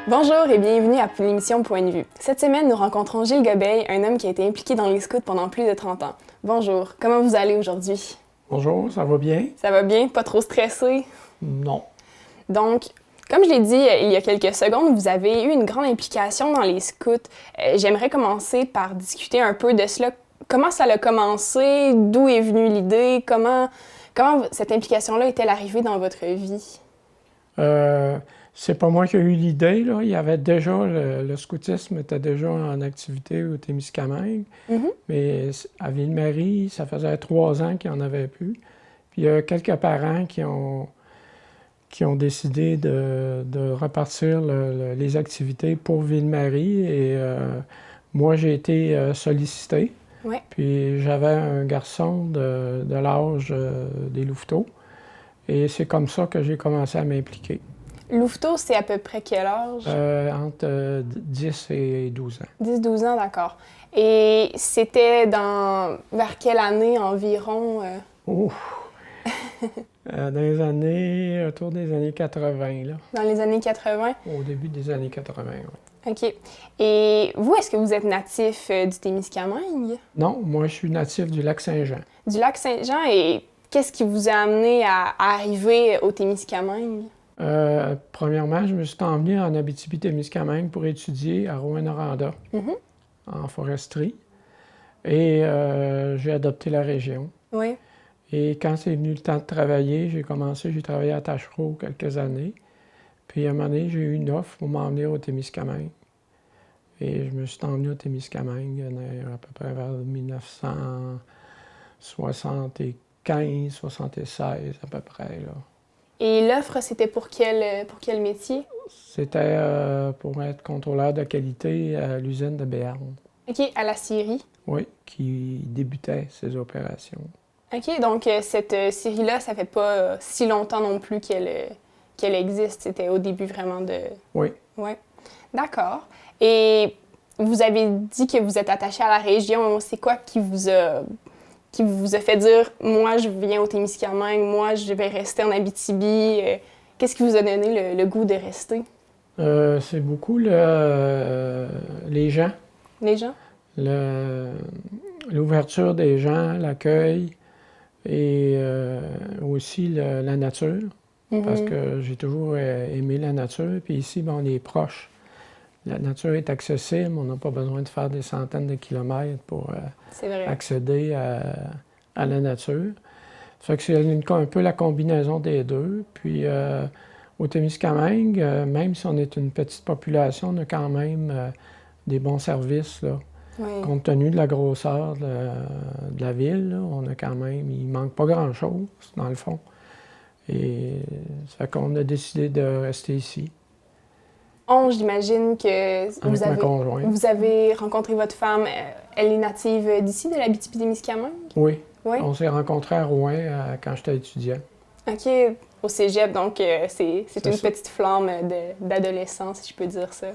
Bonjour et bienvenue à l'émission Point de vue. Cette semaine, nous rencontrons Gilles Gobeil, un homme qui a été impliqué dans les scouts pendant plus de 30 ans. Bonjour, comment vous allez aujourd'hui? Bonjour, ça va bien? Ça va bien? Pas trop stressé? Non. Donc, comme je l'ai dit il y a quelques secondes, vous avez eu une grande implication dans les scouts. J'aimerais commencer par discuter un peu de cela. Comment ça a commencé? D'où est venue l'idée? Comment cette implication-là est-elle arrivée dans votre vie? C'est pas moi qui ai eu l'idée, là. Il y avait déjà, le scoutisme était déjà en activité au Témiscamingue. Mais à Ville-Marie, ça faisait 3 ans qu'il n'y en avait plus. Puis il y a quelques parents qui ont décidé de repartir les activités pour Ville-Marie. Et moi, j'ai été sollicité. Ouais. Puis j'avais un garçon de l'âge des louveteaux. Et c'est comme ça que j'ai commencé à m'impliquer. Louveteau, c'est à peu près quel âge? Entre 10 et 12 ans. 10-12 ans, d'accord. Et c'était vers quelle année environ? Autour des années 80, là. Dans les années 80? Au début des années 80, oui. OK. Et vous, est-ce que vous êtes natif du Témiscamingue? Non, moi, je suis natif du Lac-Saint-Jean. Du Lac-Saint-Jean, et qu'est-ce qui vous a amené à arriver au Témiscamingue? Premièrement, je me suis emmené en Abitibi-Témiscamingue pour étudier à Rouyn-Noranda, en foresterie. Et j'ai adopté la région. Oui. Et quand c'est venu le temps de travailler, j'ai travaillé à Tachereau quelques années. Puis à un moment donné, j'ai eu une offre pour m'emmener au Témiscamingue. Et je me suis emmené au Témiscamingue à peu près vers 1975-76 à peu près, là. Et l'offre, c'était pour quel métier? C'était pour être contrôleur de qualité à l'usine de Béarn. OK, à la scierie. Oui, qui débutait ses opérations. OK, donc cette scierie-là, ça fait pas si longtemps non plus qu'elle existe. C'était au début vraiment de... Oui. Oui. D'accord. Et vous avez dit que vous êtes attaché à la région. C'est quoi qui vous a fait dire « Moi, je viens au Témiscamingue, moi, je vais rester en Abitibi ». Qu'est-ce qui vous a donné le goût de rester? C'est beaucoup les gens. Les gens? L'ouverture des gens, l'accueil et aussi la nature. Parce que j'ai toujours aimé la nature. Puis ici, on est proche. La nature est accessible. On n'a pas besoin de faire des centaines de kilomètres pour accéder à la nature. Ça fait que c'est un peu la combinaison des deux. Puis au Témiscamingue, même si on est une petite population, on a quand même des bons services, là. Oui. Compte tenu de la grosseur de la ville, là, on a quand même... Il manque pas grand-chose, dans le fond. Et ça fait qu'on a décidé de rester ici. J'imagine que vous avez rencontré votre femme. Elle est native d'ici, de l'Abitibi-Témiscamingue? Oui. Oui. On s'est rencontrés à Rouen quand j'étais étudiant. OK, au cégep, donc c'est une petite flamme d'adolescence, si je peux dire ça.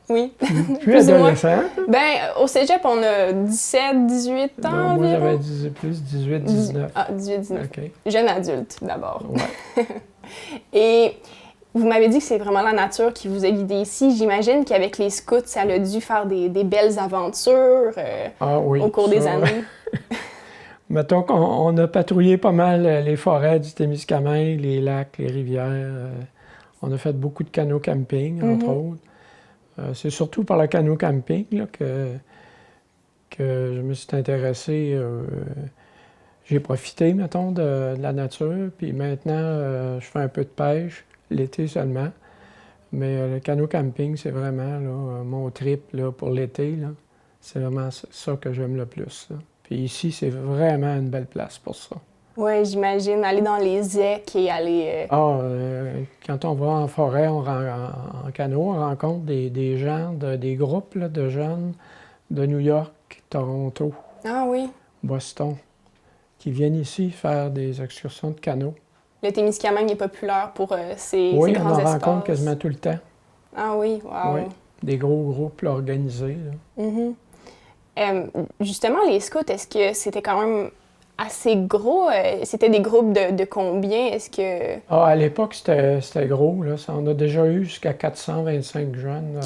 Oui. Plus adolescent? Ben, au cégep, on a 17, 18 ans environ. Moi, j'avais plus 18, 19. Ah, 18, 19. OK. Jeune adulte, d'abord. Ouais. Et vous m'avez dit que c'est vraiment la nature qui vous a guidé ici. J'imagine qu'avec les scouts, ça a dû faire des belles aventures au cours des années. Mettons qu'on a patrouillé pas mal les forêts du Témiscamingue, les lacs, les rivières. On a fait beaucoup de canot camping, entre autres. C'est surtout par le canot camping là, que je me suis intéressé. J'ai profité, mettons, de la nature. Puis maintenant, je fais un peu de pêche, l'été seulement. Mais le canot camping, c'est vraiment là, mon trip là, pour l'été. C'est vraiment ça que j'aime le plus. Là. Puis ici, c'est vraiment une belle place pour ça. Oui, j'imagine. Aller dans les ecs et aller... Quand on va en forêt, en canot, on rencontre des gens, des groupes là, de jeunes de New York, Toronto, Boston, qui viennent ici faire des excursions de canot. Le Témiscamingue est populaire pour ces grands espaces. Oui, on en rencontre quasiment tout le temps. Ah oui, wow. Oui, des gros groupes là, organisés. Là. Justement, les scouts, est-ce que c'était quand même assez gros. C'était des groupes de combien? Est-ce que... Ah, à l'époque, c'était gros. Là. On a déjà eu jusqu'à 425 jeunes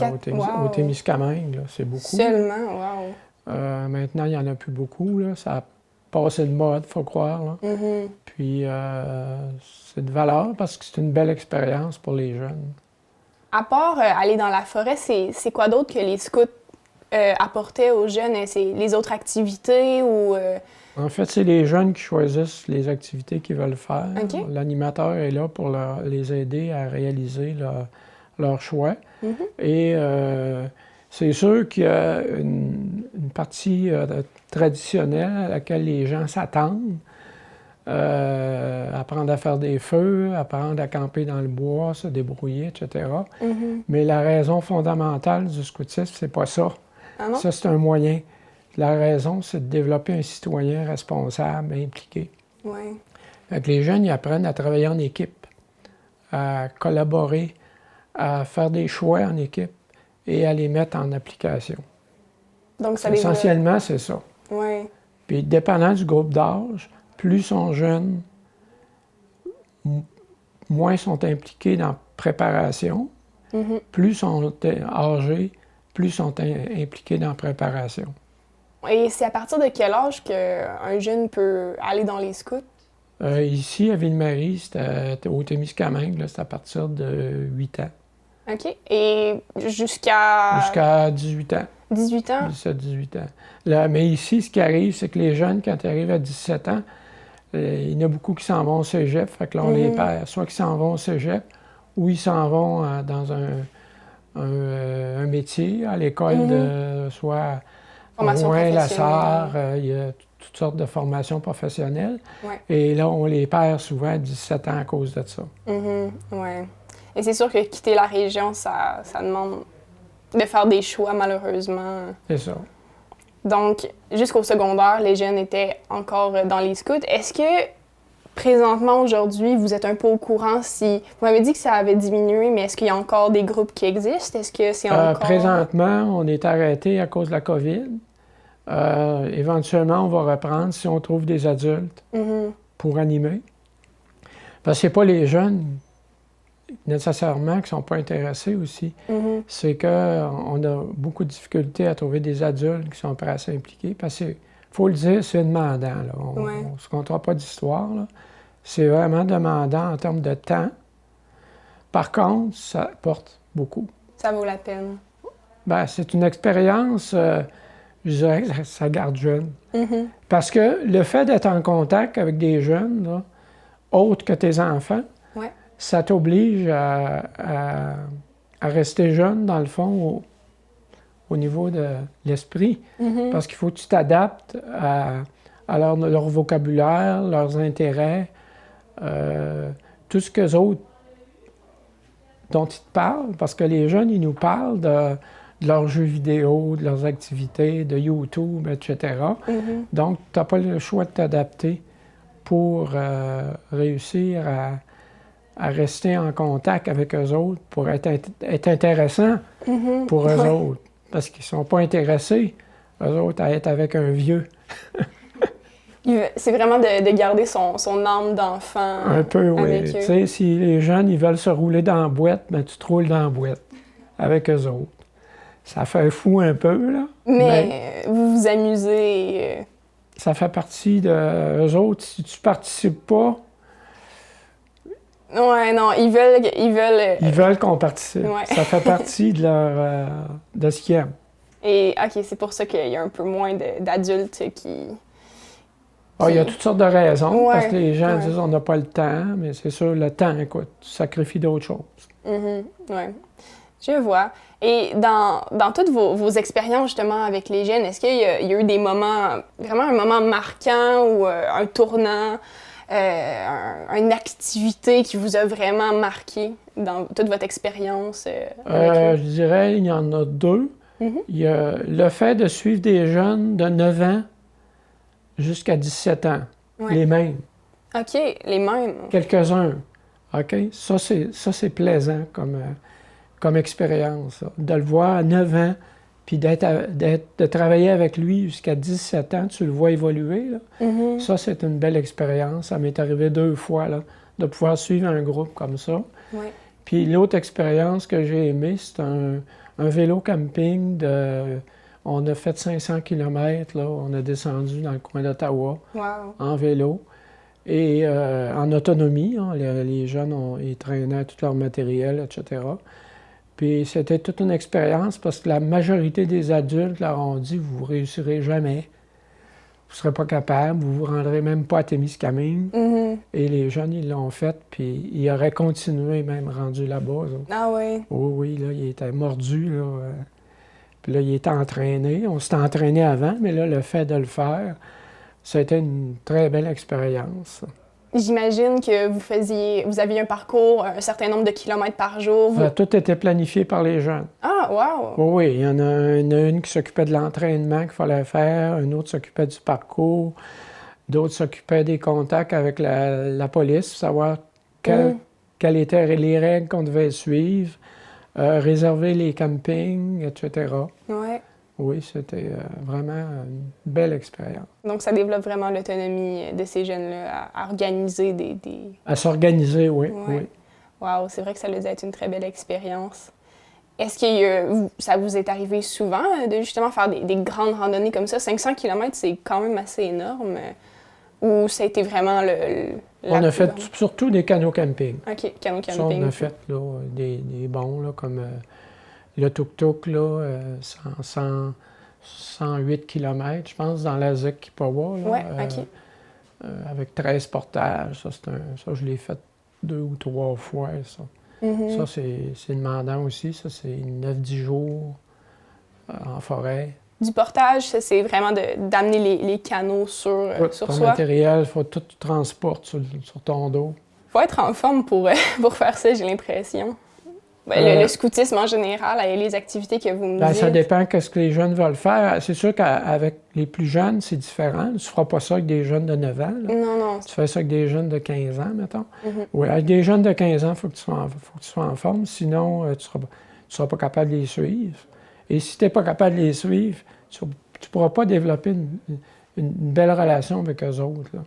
au Témiscamingue. Là. C'est beaucoup. Seulement, wow. Maintenant, il n'y en a plus beaucoup. Là. Ça a passé de mode, il faut croire. Là. Mm-hmm. Puis, c'est de valeur parce que c'est une belle expérience pour les jeunes. À part aller dans la forêt, c'est quoi d'autre que les scouts apportaient aux jeunes? C'est les autres activités ou... En fait, c'est les jeunes qui choisissent les activités qu'ils veulent faire. OK. L'animateur est là pour les aider à réaliser leur choix. Mm-hmm. Et c'est sûr qu'il y a une partie traditionnelle à laquelle les gens s'attendent. Apprendre à faire des feux, apprendre à camper dans le bois, se débrouiller, etc. Mm-hmm. Mais la raison fondamentale du scoutisme, c'est pas ça. Ah non? Ça, c'est un moyen. La raison, c'est de développer un citoyen responsable, impliqué. Ouais. Fait que les jeunes, ils apprennent à travailler en équipe, à collaborer, à faire des choix en équipe et à les mettre en application. Donc, ça Essentiellement, c'est ça. Ouais. Puis, dépendant du groupe d'âge, plus ils sont jeunes, moins ils sont impliqués dans la préparation. Mm-hmm. Plus ils sont âgés, plus ils sont impliqués dans la préparation. Et c'est à partir de quel âge qu'un jeune peut aller dans les scouts? Ici, à Ville-Marie, c'était au Témiscamingue, c'est à partir de 8 ans. OK. Et jusqu'à... Jusqu'à 18 ans. 18 ans? 17-18 ans. Là, mais ici, ce qui arrive, c'est que les jeunes, quand ils arrivent à 17 ans, il y en a beaucoup qui s'en vont au cégep. Fait que là, on les perd. Soit qu'ils s'en vont au cégep, ou ils s'en vont dans un métier, à l'école de soit Rouen, La Sarre, il y a toutes sortes de formations professionnelles. Ouais. Et là, on les perd souvent à 17 ans à cause de ça. Ouais. Et c'est sûr que quitter la région, ça demande de faire des choix, malheureusement. C'est ça. Donc, jusqu'au secondaire, les jeunes étaient encore dans les scouts. Est-ce que, présentement, aujourd'hui, vous êtes un peu au courant si... Vous m'avez dit que ça avait diminué, mais est-ce qu'il y a encore des groupes qui existent? Est-ce que c'est encore... Présentement, on est arrêté à cause de la COVID. Éventuellement, on va reprendre si on trouve des adultes pour animer. Parce que c'est pas les jeunes nécessairement qui ne sont pas intéressés aussi. C'est qu'on a beaucoup de difficultés à trouver des adultes qui sont prêts à s'impliquer. Parce qu'il faut le dire, c'est demandant. Là. On ne se comptera pas d'histoire. Là. C'est vraiment demandant en termes de temps. Par contre, ça porte beaucoup. Ça vaut la peine. Bien, c'est une expérience, je dirais, que ça garde jeune. Parce que le fait d'être en contact avec des jeunes, là, autres que tes enfants, ça t'oblige à rester jeune, dans le fond, au niveau de l'esprit. Parce qu'il faut que tu t'adaptes à leur vocabulaire, leurs intérêts, tout ce qu'eux autres dont ils te parlent. Parce que les jeunes, ils nous parlent de leurs jeux vidéo, de leurs activités, de YouTube, etc. Donc, tu n'as pas le choix de t'adapter pour réussir à rester en contact avec eux autres, pour être intéressant pour eux autres. Parce qu'ils ne sont pas intéressés, eux autres, à être avec un vieux. C'est vraiment de garder son âme d'enfant. Un peu, oui. Tu sais, si les jeunes, ils veulent se rouler dans la boîte, ben tu te roules dans la boîte avec eux autres. Ça fait fou un peu, là. Mais vous vous amusez. Ça fait partie de eux autres. Si tu participes pas... Ouais, non, ils veulent... Ils veulent qu'on participe. Ouais. Ça fait partie de ce qu'ils aiment. Et, OK, c'est pour ça qu'il y a un peu moins d'adultes qui... Ah, il y a toutes sortes de raisons, parce que les gens ouais. disent on n'a pas le temps, mais c'est sûr, le temps, écoute, tu sacrifies d'autres choses. Oui, je vois. Et dans toutes vos expériences, justement, avec les jeunes, est-ce qu'il y a eu des moments, vraiment un moment marquant ou un tournant, une activité qui vous a vraiment marqué dans toute votre expérience avec eux? Je dirais, il y en a deux. Il y a le fait de suivre des jeunes de 9 ans jusqu'à 17 ans, les mêmes. OK, les mêmes. Quelques-uns. OK? Ça, c'est plaisant comme expérience. Ça. De le voir à 9 ans, Puis de travailler avec lui jusqu'à 17 ans, tu le vois évoluer, là. Ça, c'est une belle expérience. Ça m'est arrivé 2 fois, là, de pouvoir suivre un groupe comme ça. Ouais. Puis l'autre expérience que j'ai aimée, c'est un vélo camping On a fait 500 km, là. On a descendu dans le coin d'Ottawa Wow. en vélo et en autonomie, hein. Les jeunes, ils traînaient tout leur matériel, etc. Puis c'était toute une expérience parce que la majorité des adultes leur ont dit « Vous ne réussirez jamais, vous ne serez pas capable, vous ne vous rendrez même pas à Témiscamingue. Et les jeunes, ils l'ont fait, puis ils auraient continué même rendu là-bas. Ah oui? Oui, là, ils étaient mordus, là. Puis là, ils étaient entraînés. On s'était entraîné avant, mais là, le fait de le faire, ça a été une très belle expérience. J'imagine que vous aviez un parcours, un certain nombre de kilomètres par jour. Tout était planifié par les jeunes. Ah, wow! Oui, il y en a une qui s'occupait de l'entraînement qu'il fallait faire, une autre s'occupait du parcours, d'autres s'occupaient des contacts avec la police, savoir quelles étaient les règles qu'on devait suivre, réserver les campings, etc. Ouais. Oui, c'était vraiment une belle expérience. Donc, ça développe vraiment l'autonomie de ces jeunes-là à organiser des... À s'organiser, oui, Ouais. oui. Wow, c'est vrai que ça doit être une très belle expérience. Est-ce que ça vous est arrivé souvent de justement faire des grandes randonnées comme ça? 500 km, c'est quand même assez énorme. Ou ça a été vraiment On a fait surtout des canaux camping. OK, canot camping. Ça, on a fait là, des bons, là, comme le tuk-tuk, là, 108 km, je pense, dans la ZEC-Kipawa. Oui, OK. Avec 13 portages. Ça, je l'ai fait 2 ou 3 fois, ça. Ça, c'est demandant aussi. Ça, c'est 9-10 jours en forêt. Du portage, ça, c'est vraiment d'amener les canaux sur Ton soi. matériel, il faut tout que tu transportes sur ton dos. Il faut être en forme pour faire ça, j'ai l'impression. Ben, le scoutisme en général, les activités que vous me dites. Ça dépend de ce que les jeunes veulent faire. C'est sûr qu'avec les plus jeunes, c'est différent. Tu ne feras pas ça avec des jeunes de 9 ans. Là. Non. Tu fais ça avec des jeunes de 15 ans, mettons. Oui, avec des jeunes de 15 ans, il faut que tu sois en forme. Sinon, tu ne seras pas capable de les suivre. Et si tu n'es pas capable de les suivre, tu ne pourras pas développer une belle relation avec eux autres. Là.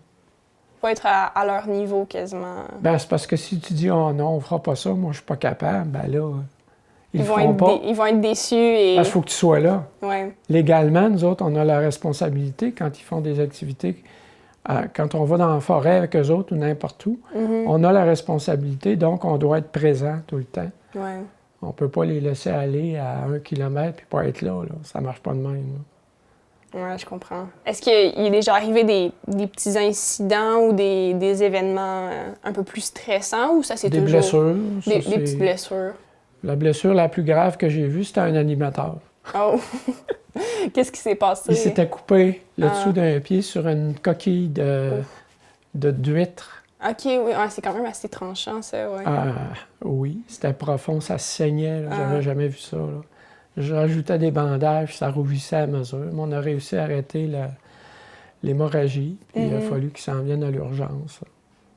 Faut être à leur niveau quasiment. C'est parce que si tu dis « Oh non, on ne fera pas ça, moi je suis pas capable », ben là, ils vont pas. Ils vont être déçus et... Parce qu'il faut que tu sois là. Ouais. Légalement, nous autres, on a la responsabilité quand ils font des activités, quand on va dans la forêt avec eux autres ou n'importe où, on a la responsabilité, donc on doit être présent tout le temps. Ouais. On ne peut pas les laisser aller à 1 kilomètre puis pas être là. Ça ne marche pas de même. Là. Oui, je comprends. Est-ce qu'il est déjà arrivé des petits incidents ou des événements un peu plus stressants ou ça c'est toujours... Blessures. Des petites blessures. La blessure la plus grave que j'ai vue, c'était un animateur. Oh! Qu'est-ce qui s'est passé? Il s'était coupé le dessous d'un pied sur une coquille d'huître. OK, oui. C'est quand même assez tranchant, ça, oui. Oui, c'était profond, ça saignait. J'avais jamais vu ça. Là. Je rajoutais des bandages, ça rougissait à mesure. Mais on a réussi à arrêter l'hémorragie, puis il a fallu qu'ils s'en viennent à l'urgence.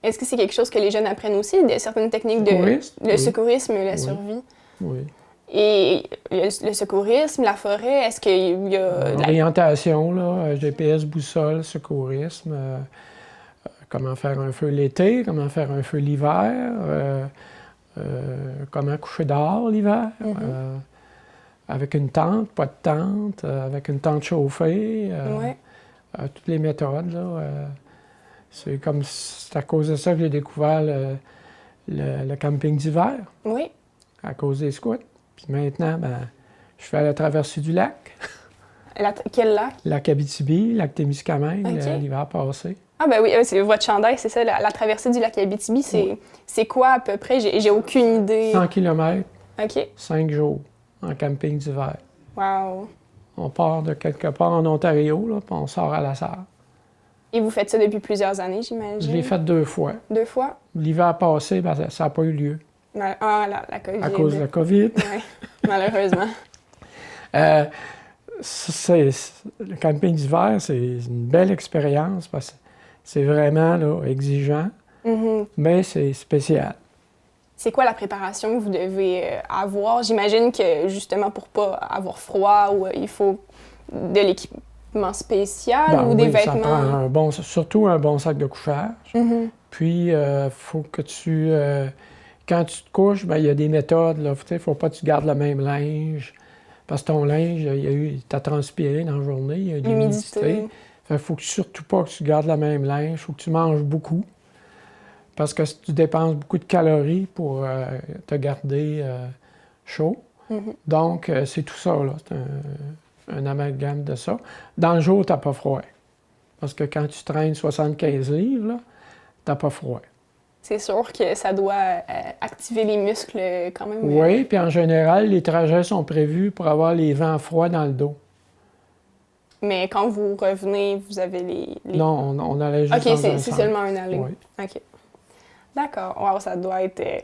Est-ce que c'est quelque chose que les jeunes apprennent aussi, certaines techniques de secourisme et la survie? Oui. Et le secourisme, la forêt, est-ce qu'il y a... Orientation, là, GPS, boussole, secourisme, comment faire un feu l'été, comment faire un feu l'hiver, comment coucher dehors l'hiver. Avec une tente, pas de tente, avec une tente chauffée, toutes les méthodes. Là, c'est à cause de ça que j'ai découvert le camping d'hiver. Oui. À cause des scouts. Puis maintenant, je fais la traversée du lac. Quel lac? Lac Abitibi, lac Témiscamingue, l'hiver passé. Ah ben oui, c'est votre chandail, c'est ça, la traversée du lac Abitibi, c'est quoi à peu près? J'ai aucune idée. 100 km, OK. 5 jours. En camping d'hiver. Wow! On part de quelque part en Ontario, là, puis on sort à la Sarre. Et vous faites ça depuis plusieurs années, j'imagine? Je l'ai fait 2 fois. 2 fois? L'hiver passé, ça n'a pas eu lieu. La COVID. À cause de la COVID. Oui, malheureusement. Le camping d'hiver, c'est une belle expérience parce que c'est vraiment là, exigeant, mais c'est spécial. C'est quoi la préparation que vous devez avoir? J'imagine que justement pour pas avoir froid, ou il faut de l'équipement spécial ou des oui, ça vêtements? prend surtout un bon sac de couchage. Mhm. Puis, il faut que quand tu te couches, il y a des méthodes. Il ne faut pas que tu gardes le même linge. Parce que ton linge, t'as transpiré dans la journée, il y a de l'humidité. Il ne faut surtout pas que tu gardes le même linge. Il faut que tu manges beaucoup. Parce que tu dépenses beaucoup de calories pour te garder chaud. Mhm. Donc, c'est tout ça, là. C'est un amalgame de ça. Dans le jour, tu n'as pas froid. Parce que quand tu traînes 75 livres, là, tu n'as pas froid. C'est sûr que ça doit activer les muscles quand même. Oui, puis en général, les trajets sont prévus pour avoir les vents froids dans le dos. Mais quand vous revenez, vous avez les... Non, on allait juste OK, dans c'est un sens. seulement un aller. Oui. OK. D'accord. Wow, ça doit être,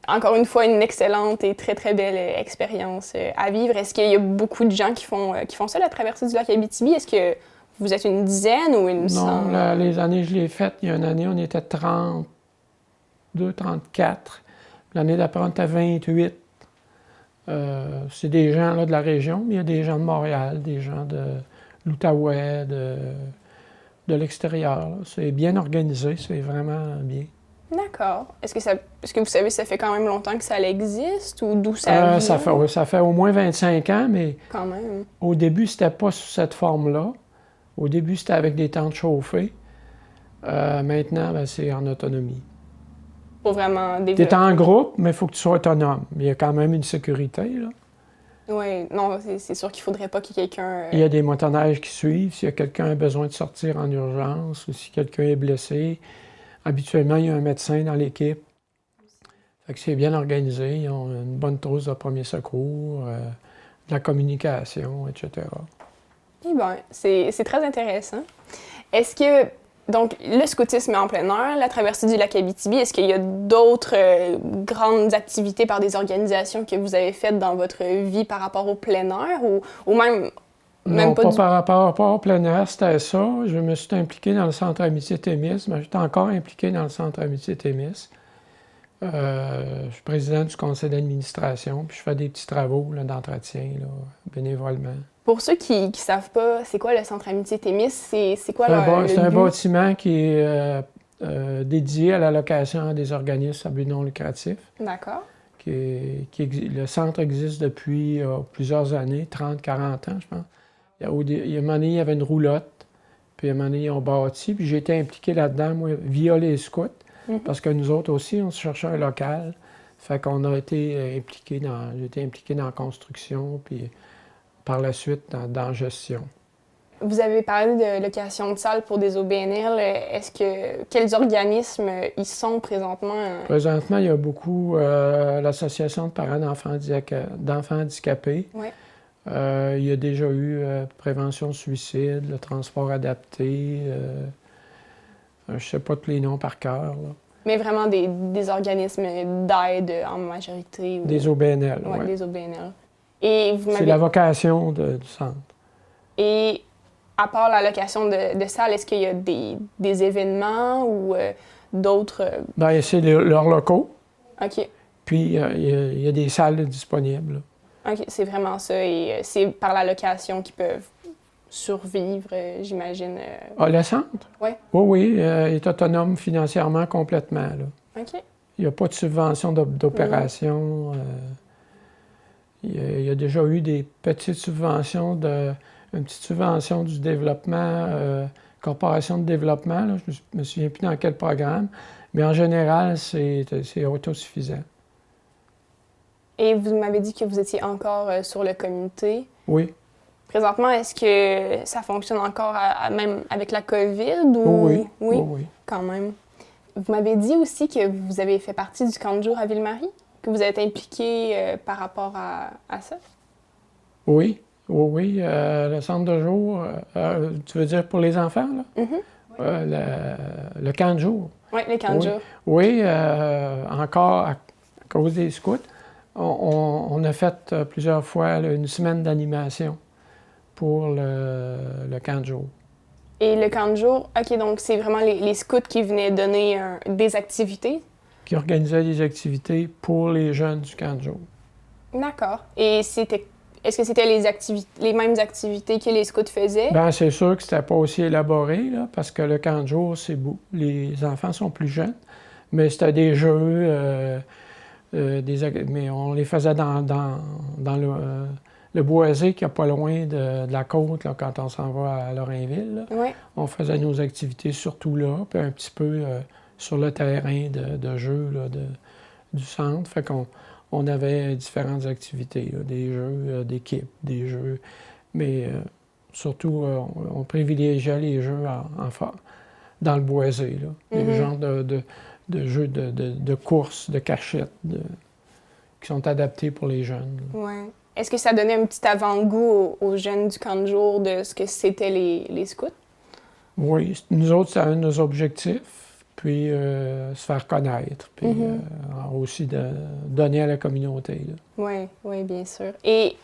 encore une fois, une excellente et très, très belle expérience à vivre. Est-ce qu'il y a beaucoup de gens qui font ça, la traversée du lac Abitibi? Est-ce que vous êtes une dizaine ou une centaine? Non, les années je l'ai faites, il y a une année, on était 32, 34. L'année d'après, on était 28. C'est des gens là, de la région, mais il y a des gens de Montréal, des gens de l'Outaouais, de l'extérieur. Là. C'est bien organisé, c'est vraiment bien. D'accord. Est-ce que vous savez, ça fait quand même longtemps que ça existe ou d'où ça vient? Ça fait au moins 25 ans, mais Quand même. au début, c'était pas sous cette forme-là. Au début, c'était avec des tentes chauffées. Maintenant, c'est en autonomie. Pour vraiment Tu développer. es en groupe, mais il faut que tu sois autonome. Il y a quand même une sécurité. Là. Oui, non, c'est sûr qu'il ne faudrait pas qu'il y ait quelqu'un... Il y a des motoneiges qui suivent. S'il y a quelqu'un qui a besoin de sortir en urgence ou si quelqu'un est blessé, habituellement, il y a un médecin dans l'équipe. Fait que c'est bien organisé. Ils ont une bonne trousse de premiers secours, de la communication, etc. Eh bien, c'est très intéressant. Est-ce que, donc, le scoutisme en plein air, la traversée du lac Abitibi, est-ce qu'il y a d'autres grandes activités par des organisations que vous avez faites dans votre vie par rapport au plein air ou même Non, pas par rapport au plein air, c'était ça. Je me suis impliqué dans le Centre Amitié Témis, mais j'étais encore impliqué dans le Centre Amitié Témis. Je suis président du conseil d'administration, puis je fais des petits travaux d'entretien bénévolement. Pour ceux qui ne savent pas, c'est quoi le Centre Amitié Témis? C'est quoi C'est un but? bâtiment qui est dédié à l'allocation des organismes à but non lucratif. D'accord. Le centre existe depuis plusieurs années, 30, 40 ans, je pense. Il y a un moment donné, il y avait une roulotte, puis à un moment donné, ils ont bâti, puis j'ai été impliqué là-dedans, moi, via les scouts, parce que nous autres aussi, on se cherchait un local. Fait qu'on a été impliqués j'ai été impliqué dans la construction, puis par la suite, dans la gestion. Vous avez parlé de location de salles pour des OBNL. Quels organismes y sont présentement? Présentement, il y a beaucoup l'Association de parents d'enfants handicapés. Oui. Il y a déjà eu prévention suicide, le transport adapté. Je ne sais pas tous les noms par cœur. Là. Mais vraiment des organismes d'aide en majorité. Des OBNL, oui. Oui, des OBNL. Et c'est la vocation du centre. Et à part la location de salles, est-ce qu'il y a des événements ou d'autres... C'est leurs locaux. OK. Puis il y a des salles disponibles. Là. OK, c'est vraiment ça. Et c'est par la location qu'ils peuvent survivre, j'imagine. Le centre? Oui. Oui, il est autonome financièrement complètement. Là. OK. Il n'y a pas de subvention d'opération. Il y a déjà eu des petites subventions, une petite subvention du développement, corporation de développement, là, je ne me souviens plus dans quel programme, mais en général, c'est autosuffisant. Et vous m'avez dit que vous étiez encore sur le comité. Oui. Présentement, est-ce que ça fonctionne encore même avec la COVID? Ou... Oui. Quand même. Vous m'avez dit aussi que vous avez fait partie du camp de jour à Ville-Marie, que vous êtes impliqué par rapport à ça? Oui. Le centre de jour, tu veux dire pour les enfants, là? Le camp de jour. Oui, le camp de jour. Oui, encore à cause des scouts, on a fait plusieurs fois une semaine d'animation pour le camp de jour. Et le camp de jour, OK, donc c'est vraiment les scouts qui venaient donner des activités? qui organisait des activités pour les jeunes du camp de jour. D'accord. Et est-ce que c'était les mêmes activités que les scouts faisaient? Bien, c'est sûr que c'était pas aussi élaboré, là, parce que le camp de jour, les enfants sont plus jeunes, mais c'était des jeux, mais on les faisait dans le boisé qui n'est pas loin de la côte, là, quand on s'en va à Lorrainville. Oui. On faisait nos activités surtout là, puis un petit peu sur le terrain de jeu là, du centre. Fait qu'on avait différentes activités, là, des jeux d'équipe, des jeux, mais surtout on privilégiait les jeux dans le boisé, là, des genres de jeux de course, de cachette, qui sont adaptés pour les jeunes. Oui. Est-ce que ça donnait un petit avant-goût aux jeunes du camp de jour de ce que c'était les scouts? Oui, nous autres, c'est un de nos objectifs, puis se faire connaître, puis aussi de donner à la communauté. Oui, oui, bien sûr. Et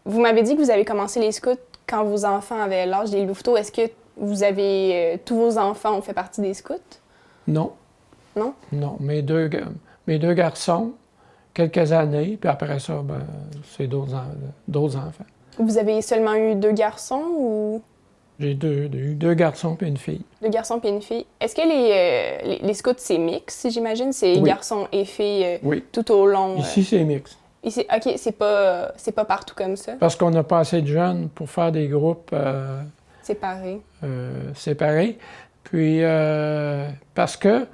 vous m'avez dit que vous avez commencé les scouts quand vos enfants avaient l'âge des louveteaux. Est-ce que tous vos enfants ont fait partie des scouts? Non. Non? Non. Mes deux garçons, quelques années, puis après ça, ben, c'est d'autres enfants. Vous avez seulement eu 2 garçons ou? J'ai eu deux garçons puis une fille. 2 garçons puis une fille. Est-ce que les scouts, c'est mix, j'imagine? C'est Oui. garçons et filles Oui. tout au long? Ici, c'est mixte. Ici, OK, c'est pas partout comme ça? Parce qu'on n'a pas assez de jeunes pour faire des groupes Séparés. séparés. Puis, parce que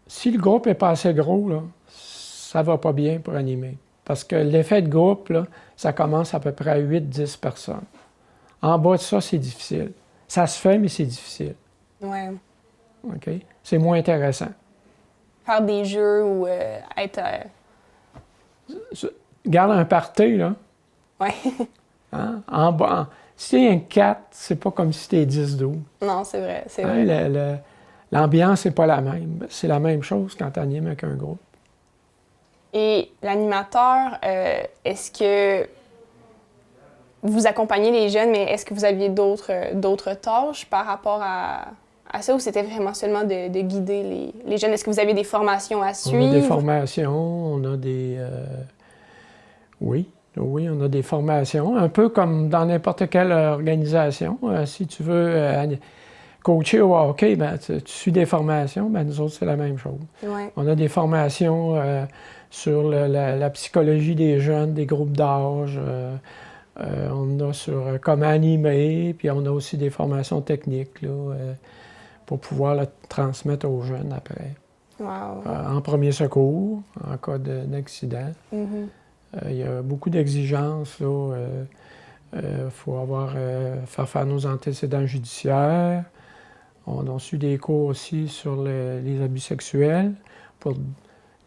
si le groupe n'est pas assez gros, là, ça va pas bien pour animer. Parce que l'effet de groupe, là, ça commence à peu près à 8-10 personnes. En bas de ça, c'est difficile. Ça se fait, mais c'est difficile. Ouais. OK? C'est moins intéressant. Faire des jeux ou être... Garde un party, là. Ouais. Hein? En bas, si t'es un 4, c'est pas comme si t'es 10-12. Non, c'est vrai, c'est Hein? vrai. L'ambiance n'est pas la même. C'est la même chose quand tu animes avec un groupe. Et l'animateur, est-ce que vous accompagnez les jeunes, mais est-ce que vous aviez d'autres tâches par rapport à ça, ou c'était vraiment seulement de guider les jeunes? Est-ce que vous avez des formations à suivre? On a des formations, on a des... Oui, on a des formations, un peu comme dans n'importe quelle organisation. Si tu veux coacher au hockey, ben, tu suis des formations, ben, nous autres, c'est la même chose. Ouais. On a des formations sur la psychologie des jeunes, des groupes d'âge. On a sur comment animer, puis on a aussi des formations techniques là, pour pouvoir le transmettre aux jeunes après. Wow. En premier secours, en cas d'accident. Mm-hmm. Il y a beaucoup d'exigences. Il faut faire nos antécédents judiciaires. On a suivi des cours aussi sur les abus sexuels pour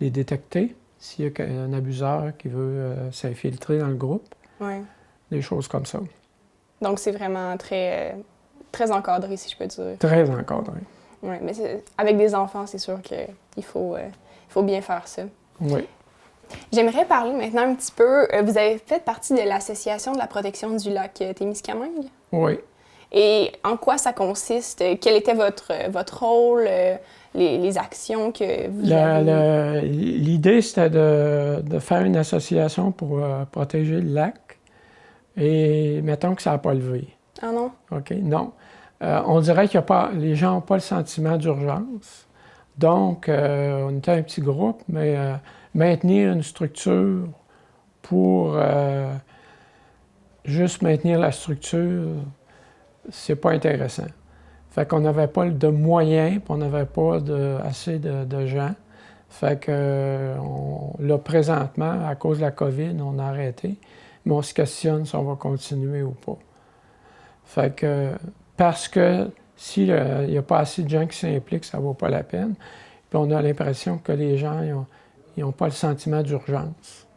les détecter s'il y a un abuseur qui veut s'infiltrer dans le groupe. Ouais. Des choses comme ça. Donc, c'est vraiment très, très encadré, si je peux dire. Très encadré. Oui, mais avec des enfants, c'est sûr qu'il faut bien faire ça. Oui. J'aimerais parler maintenant un petit peu. Vous avez fait partie de l'Association de la protection du lac Témiscamingue. Oui. Et en quoi ça consiste? Quel était votre rôle, les actions que vous avez? L'idée, c'était de faire une association pour protéger le lac. Et mettons que ça n'a pas levé. Ah non? OK? Non. On dirait que les gens n'ont pas le sentiment d'urgence. Donc, on était un petit groupe, mais maintenir une structure pour juste maintenir la structure, c'est pas intéressant. Fait qu'on n'avait pas de moyens, puis on n'avait pas assez de gens. Fait que là, présentement, à cause de la COVID, on a arrêté. Mais on se questionne si on va continuer ou pas. Fait que, parce que s'il n'y a pas assez de gens qui s'impliquent, ça ne vaut pas la peine. Puis on a l'impression que les gens, ils n'ont pas le sentiment d'urgence.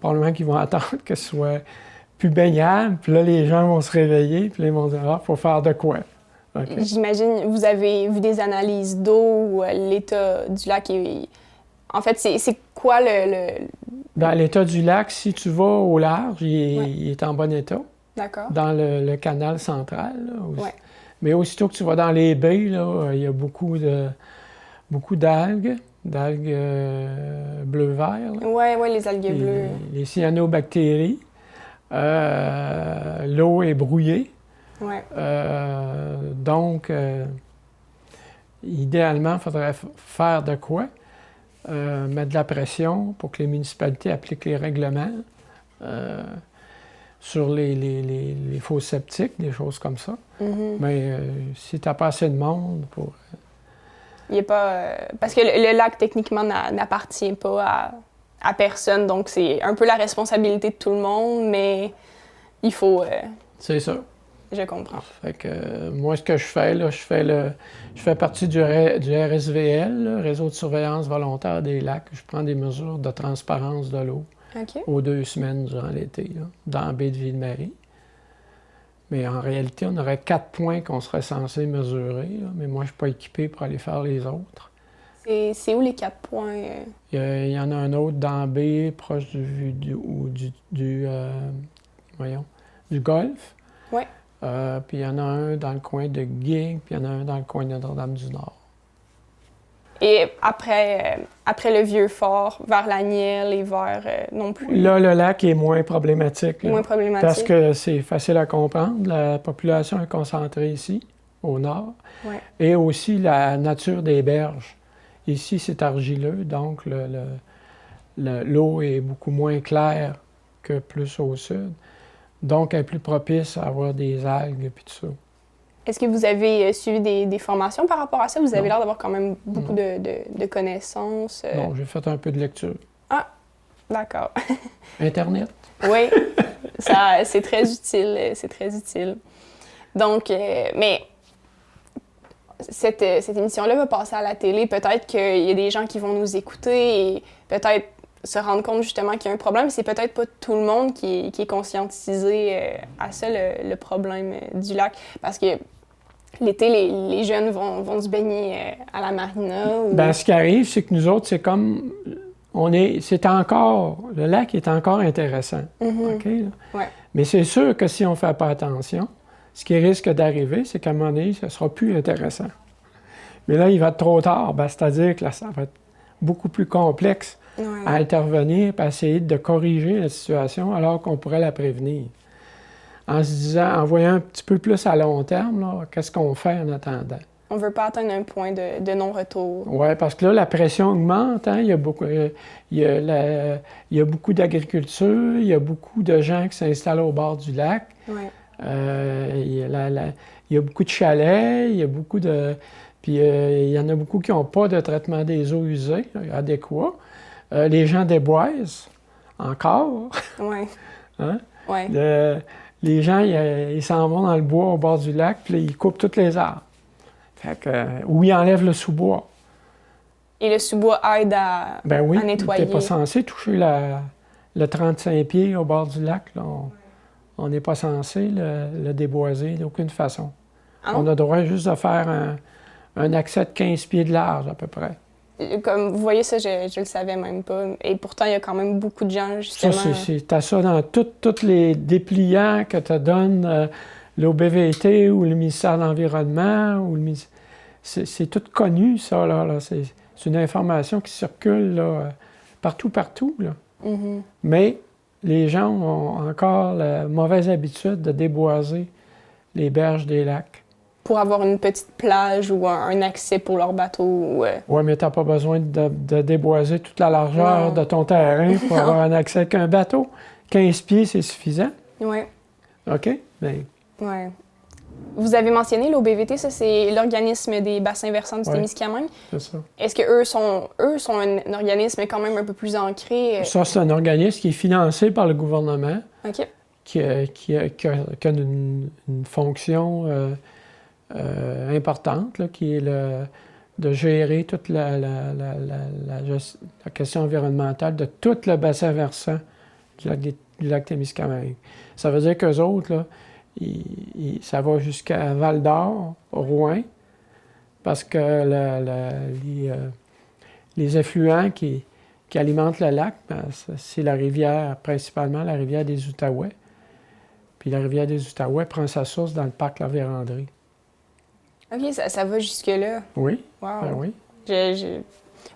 Probablement qu'ils vont attendre que ce soit plus baignable, puis là, les gens vont se réveiller, puis là, ils vont dire « Ah, il faut faire de quoi? » Okay. J'imagine, vous avez vu des analyses d'eau ou l'état du lac est... En fait, c'est quoi le... Dans l'état du lac, si tu vas au large, il est en bon état. D'accord. Dans le canal central. Là, ouais. Mais aussitôt que tu vas dans les baies, là, il y a beaucoup beaucoup d'algues bleu-vert, là. Ouais, les algues bleues. Les cyanobactéries. L'eau est brouillée. Ouais. Donc, idéalement, il faudrait faire de quoi? Mettre de la pression pour que les municipalités appliquent les règlements sur les fosses septiques, des choses comme ça. Mais si tu n'as pas assez de monde pour... Il est pas... parce que le lac, techniquement, n'appartient pas à personne, donc c'est un peu la responsabilité de tout le monde, mais il faut... C'est ça. Je comprends. Fait que moi, ce que je fais, là, je fais partie du RSVL, là, Réseau de surveillance volontaire des lacs. Je prends des mesures de transparence de l'eau aux 2 semaines durant l'été, là, dans la baie de Ville-Marie. Mais en réalité, on aurait 4 points qu'on serait censé mesurer, là, mais moi, je ne suis pas équipé pour aller faire les autres. C'est où les 4 points? Il y en a un autre dans la baie, proche du golfe. Oui. Puis il y en a un dans le coin de Guigues, puis il y en a un dans le coin de Notre-Dame-du-Nord. Et après le Vieux-Fort, vers la Nielle et vers non plus? Là, le lac est moins problématique. Là, moins problématique. parce que c'est facile à comprendre. La population est concentrée ici, au nord. Ouais. Et aussi la nature des berges. Ici, c'est argileux, donc l'eau est beaucoup moins claire que plus au sud. Donc, elle est plus propice à avoir des algues et tout ça. Est-ce que vous avez suivi des formations par rapport à ça? Vous avez Non. l'air d'avoir quand même beaucoup de connaissances. Non, j'ai fait un peu de lecture. Ah, d'accord. Internet. Oui, ça, c'est très utile. C'est très utile. Donc, mais cette émission-là va passer à la télé. Peut-être qu'il y a des gens qui vont nous écouter et peut-être se rendre compte justement qu'il y a un problème. C'est peut-être pas tout le monde qui est conscientisé à ça, le problème du lac. Parce que l'été, les jeunes vont se baigner à la marina. Ou... Bien, ce qui arrive, c'est que nous autres, c'est comme... Le lac est encore intéressant. OK, là? Ouais. Mais c'est sûr que si on ne fait pas attention, ce qui risque d'arriver, c'est qu'à un moment donné, ce ne sera plus intéressant. Mais là, il va être trop tard. Ben, c'est-à-dire que là, ça va être beaucoup plus complexe à intervenir et à essayer de corriger la situation alors qu'on pourrait la prévenir. En se disant, en voyant un petit peu plus à long terme, là, qu'est-ce qu'on fait en attendant? On ne veut pas atteindre un point de non-retour. Oui, parce que là, la pression augmente. Hein? Il y a beaucoup d'agriculture, il y a beaucoup de gens qui s'installent au bord du lac. Ouais. Il y a beaucoup de chalets, il y a beaucoup de... Puis il y en a beaucoup qui n'ont pas de traitement des eaux usées adéquat. Les gens déboisent encore. Oui. Hein? Ouais. Les gens, ils s'en vont dans le bois au bord du lac, puis là, ils coupent tous les arbres. Fait que, ou ils enlèvent le sous-bois. Et le sous-bois aide à nettoyer. Tu n'es pas censé toucher le 35 pieds au bord du lac. Là. On n'est pas censé le déboiser d'aucune façon. Ah on a le droit juste de faire un accès de 15 pieds de large, à peu près. Comme vous voyez, ça, je ne le savais même pas. Et pourtant, il y a quand même beaucoup de gens, justement... Tu as ça dans tous les dépliants que te donne l'OBVT ou le ministère de l'Environnement. C'est tout connu, ça. Là. C'est une information qui circule là, partout. Là. Mm-hmm. Mais les gens ont encore la mauvaise habitude de déboiser les berges des lacs. Pour avoir une petite plage ou un accès pour leur bateau. Oui, mais tu n'as pas besoin de déboiser toute la largeur de ton terrain pour avoir un accès avec un bateau. 15 pieds, c'est suffisant. Oui. OK? Bien. Oui. Vous avez mentionné l'OBVT, ça, c'est l'organisme des bassins versants du Témiscamingue. C'est ça. Est-ce qu'eux sont un organisme quand même un peu plus ancré? Ça, c'est un organisme qui est financé par le gouvernement, OK. qui a une fonction importante, là, qui est de gérer toute la question environnementale de tout le bassin versant du lac Témiscamingue. Ça veut dire qu'eux autres, là, ça va jusqu'à Val-d'Or, Rouen, parce que les effluents qui alimentent le lac, ben, c'est la rivière, principalement la rivière des Outaouais. Puis la rivière des Outaouais prend sa source dans le parc La Vérandrie. OK, ça va jusque-là. Oui, Wow. ben oui.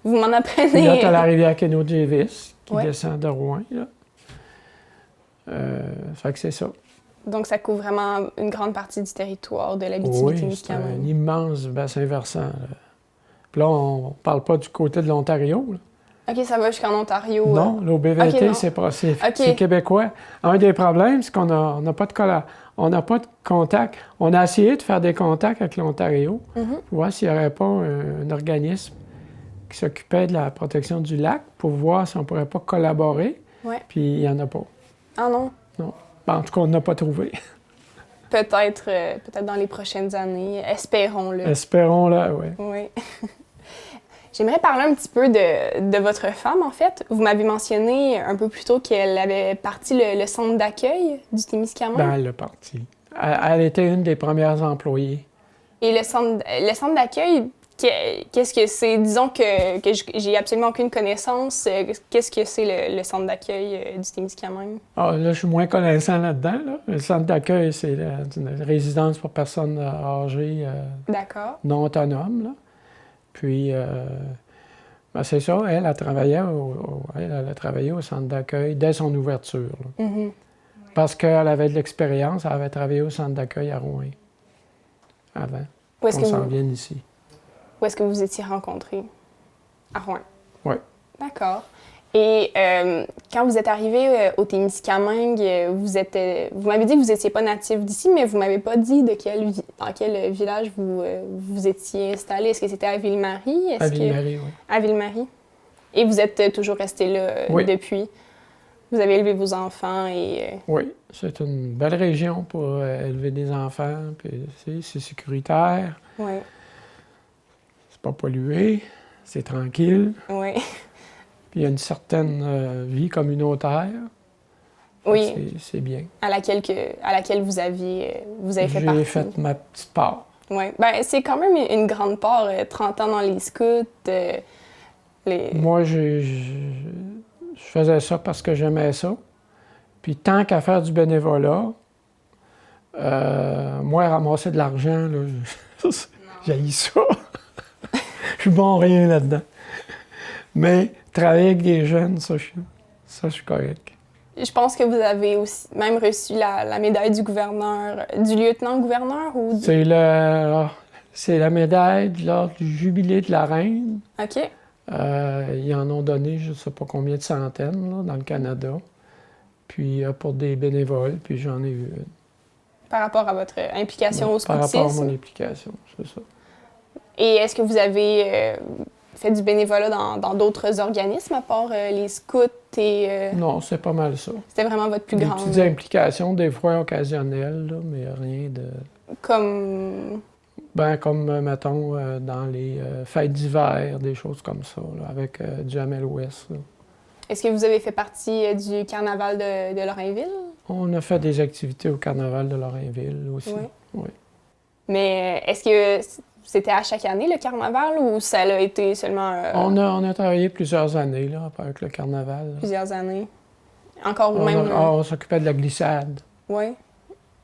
Vous m'en apprenez. Puis là, tu as la rivière Kenau-Davis qui Ouais. descend de Rouen. Là. Fait que c'est ça. Donc, ça couvre vraiment une grande partie du territoire de Oui, c'est l'Abitibi-Témiscamingue. un immense bassin versant. Là. Puis là, on parle pas du côté de l'Ontario. Là. OK, ça va jusqu'en Ontario. Non, l'OBVT, Ok, non. c'est québécois. Un des problèmes, c'est qu'on n'a pas de contact. On a essayé de faire des contacts avec l'Ontario Mhm. pour voir s'il n'y aurait pas un organisme qui s'occupait de la protection du lac pour voir si on ne pourrait pas collaborer. Ouais. Puis il n'y en a pas. Ah non? Non. Ben, en tout cas, on n'a pas trouvé. Peut-être dans les prochaines années. Espérons-le. Espérons-le, oui. Oui. J'aimerais parler un petit peu de votre femme, en fait. Vous m'avez mentionné un peu plus tôt qu'elle avait parti le centre d'accueil du Témiscamingue. Ben, elle est partie. Elle était une des premières employées. Et le centre d'accueil, qu'est-ce que c'est? Disons que j'ai absolument aucune connaissance. Qu'est-ce que c'est le centre d'accueil du Témiscamingue? Ah, là, je suis moins connaissant là-dedans. Là. Le centre d'accueil, c'est une résidence pour personnes âgées D'accord. non autonomes. Là. Puis, ben, c'est ça, elle a travaillé au centre d'accueil dès son ouverture. Là. Mhm. Parce qu'elle avait de l'expérience, elle avait travaillé au centre d'accueil à Rouen avant Où est-ce qu'on que s'en vous, vienne ici. où est-ce que vous étiez rencontrés? À Rouen. Oui. D'accord. Et quand vous êtes arrivé au Témiscamingue, vous m'avez dit que vous n'étiez pas natif d'ici, mais vous m'avez pas dit dans quel village vous étiez installé. Est-ce que c'était à Ville-Marie? À Ville-Marie, oui. À Ville-Marie. Et vous êtes toujours resté là Oui. depuis? Vous avez élevé vos enfants et... Oui, c'est une belle région pour élever des enfants, puis c'est sécuritaire, Oui, c'est pas pollué, c'est tranquille, oui. puis il y a une certaine vie communautaire. Oui, C'est bien. à laquelle vous avez fait partie. J'ai fait ma petite part. Oui. Ben, c'est quand même une grande part, 30 ans dans les scouts. Moi, je faisais ça parce que j'aimais ça. Puis tant qu'à faire du bénévolat, moi, ramasser de l'argent, là, j'haïs ça. Je suis bon rien là-dedans. Mais travailler avec des jeunes, ça, je suis correct. Je pense que vous avez aussi même reçu la médaille du lieutenant-gouverneur ou C'est la médaille lors du jubilé de la reine. OK. Ils en ont donné je ne sais pas combien de centaines là, dans le Canada. Puis pour des bénévoles, puis j'en ai eu une. Par rapport à votre implication au Par scoutisme. rapport à mon implication, c'est ça. Et est-ce que vous avez fait du bénévolat dans d'autres organismes à part les scouts et... Non, c'est pas mal ça. C'était vraiment votre plus Des grande... petites implications, des fois occasionnelles, là, mais rien de... Comme... Ben, comme, mettons, dans les fêtes d'hiver, des choses comme ça, là, avec Jamel West. Là. Est-ce que vous avez fait partie du carnaval de Lorrainville? On a fait des activités au carnaval de Lorrainville aussi. Oui. Oui. Mais est-ce que c'était à chaque année le carnaval ou ça a été seulement On a travaillé plusieurs années là, avec le carnaval. Là. plusieurs années? Encore On, même... on s'occupait de la glissade. Oui.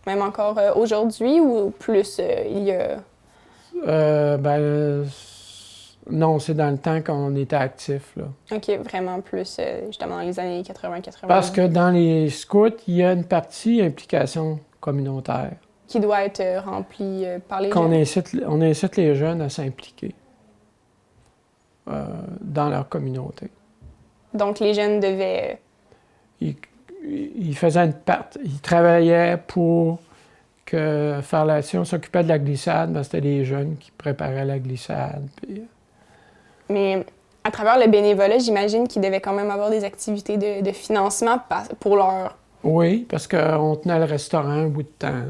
Même encore aujourd'hui ou plus il y a... Non, c'est dans le temps qu'on était actif. Là. OK, vraiment plus justement dans les années 80-90. Parce que dans les scouts, il y a une partie implication communautaire. Qui doit être remplie par les Qu'on jeunes. on incite les jeunes à s'impliquer dans leur communauté. Donc les jeunes devaient... Ils faisaient une partie. Ils travaillaient pour faire la... Si on s'occupait de la glissade, ben, c'était les jeunes qui préparaient la glissade. Puis... Mais à travers le bénévolat, j'imagine qu'ils devaient quand même avoir des activités de financement pour leur... Oui, parce qu'on tenait le restaurant un bout de temps.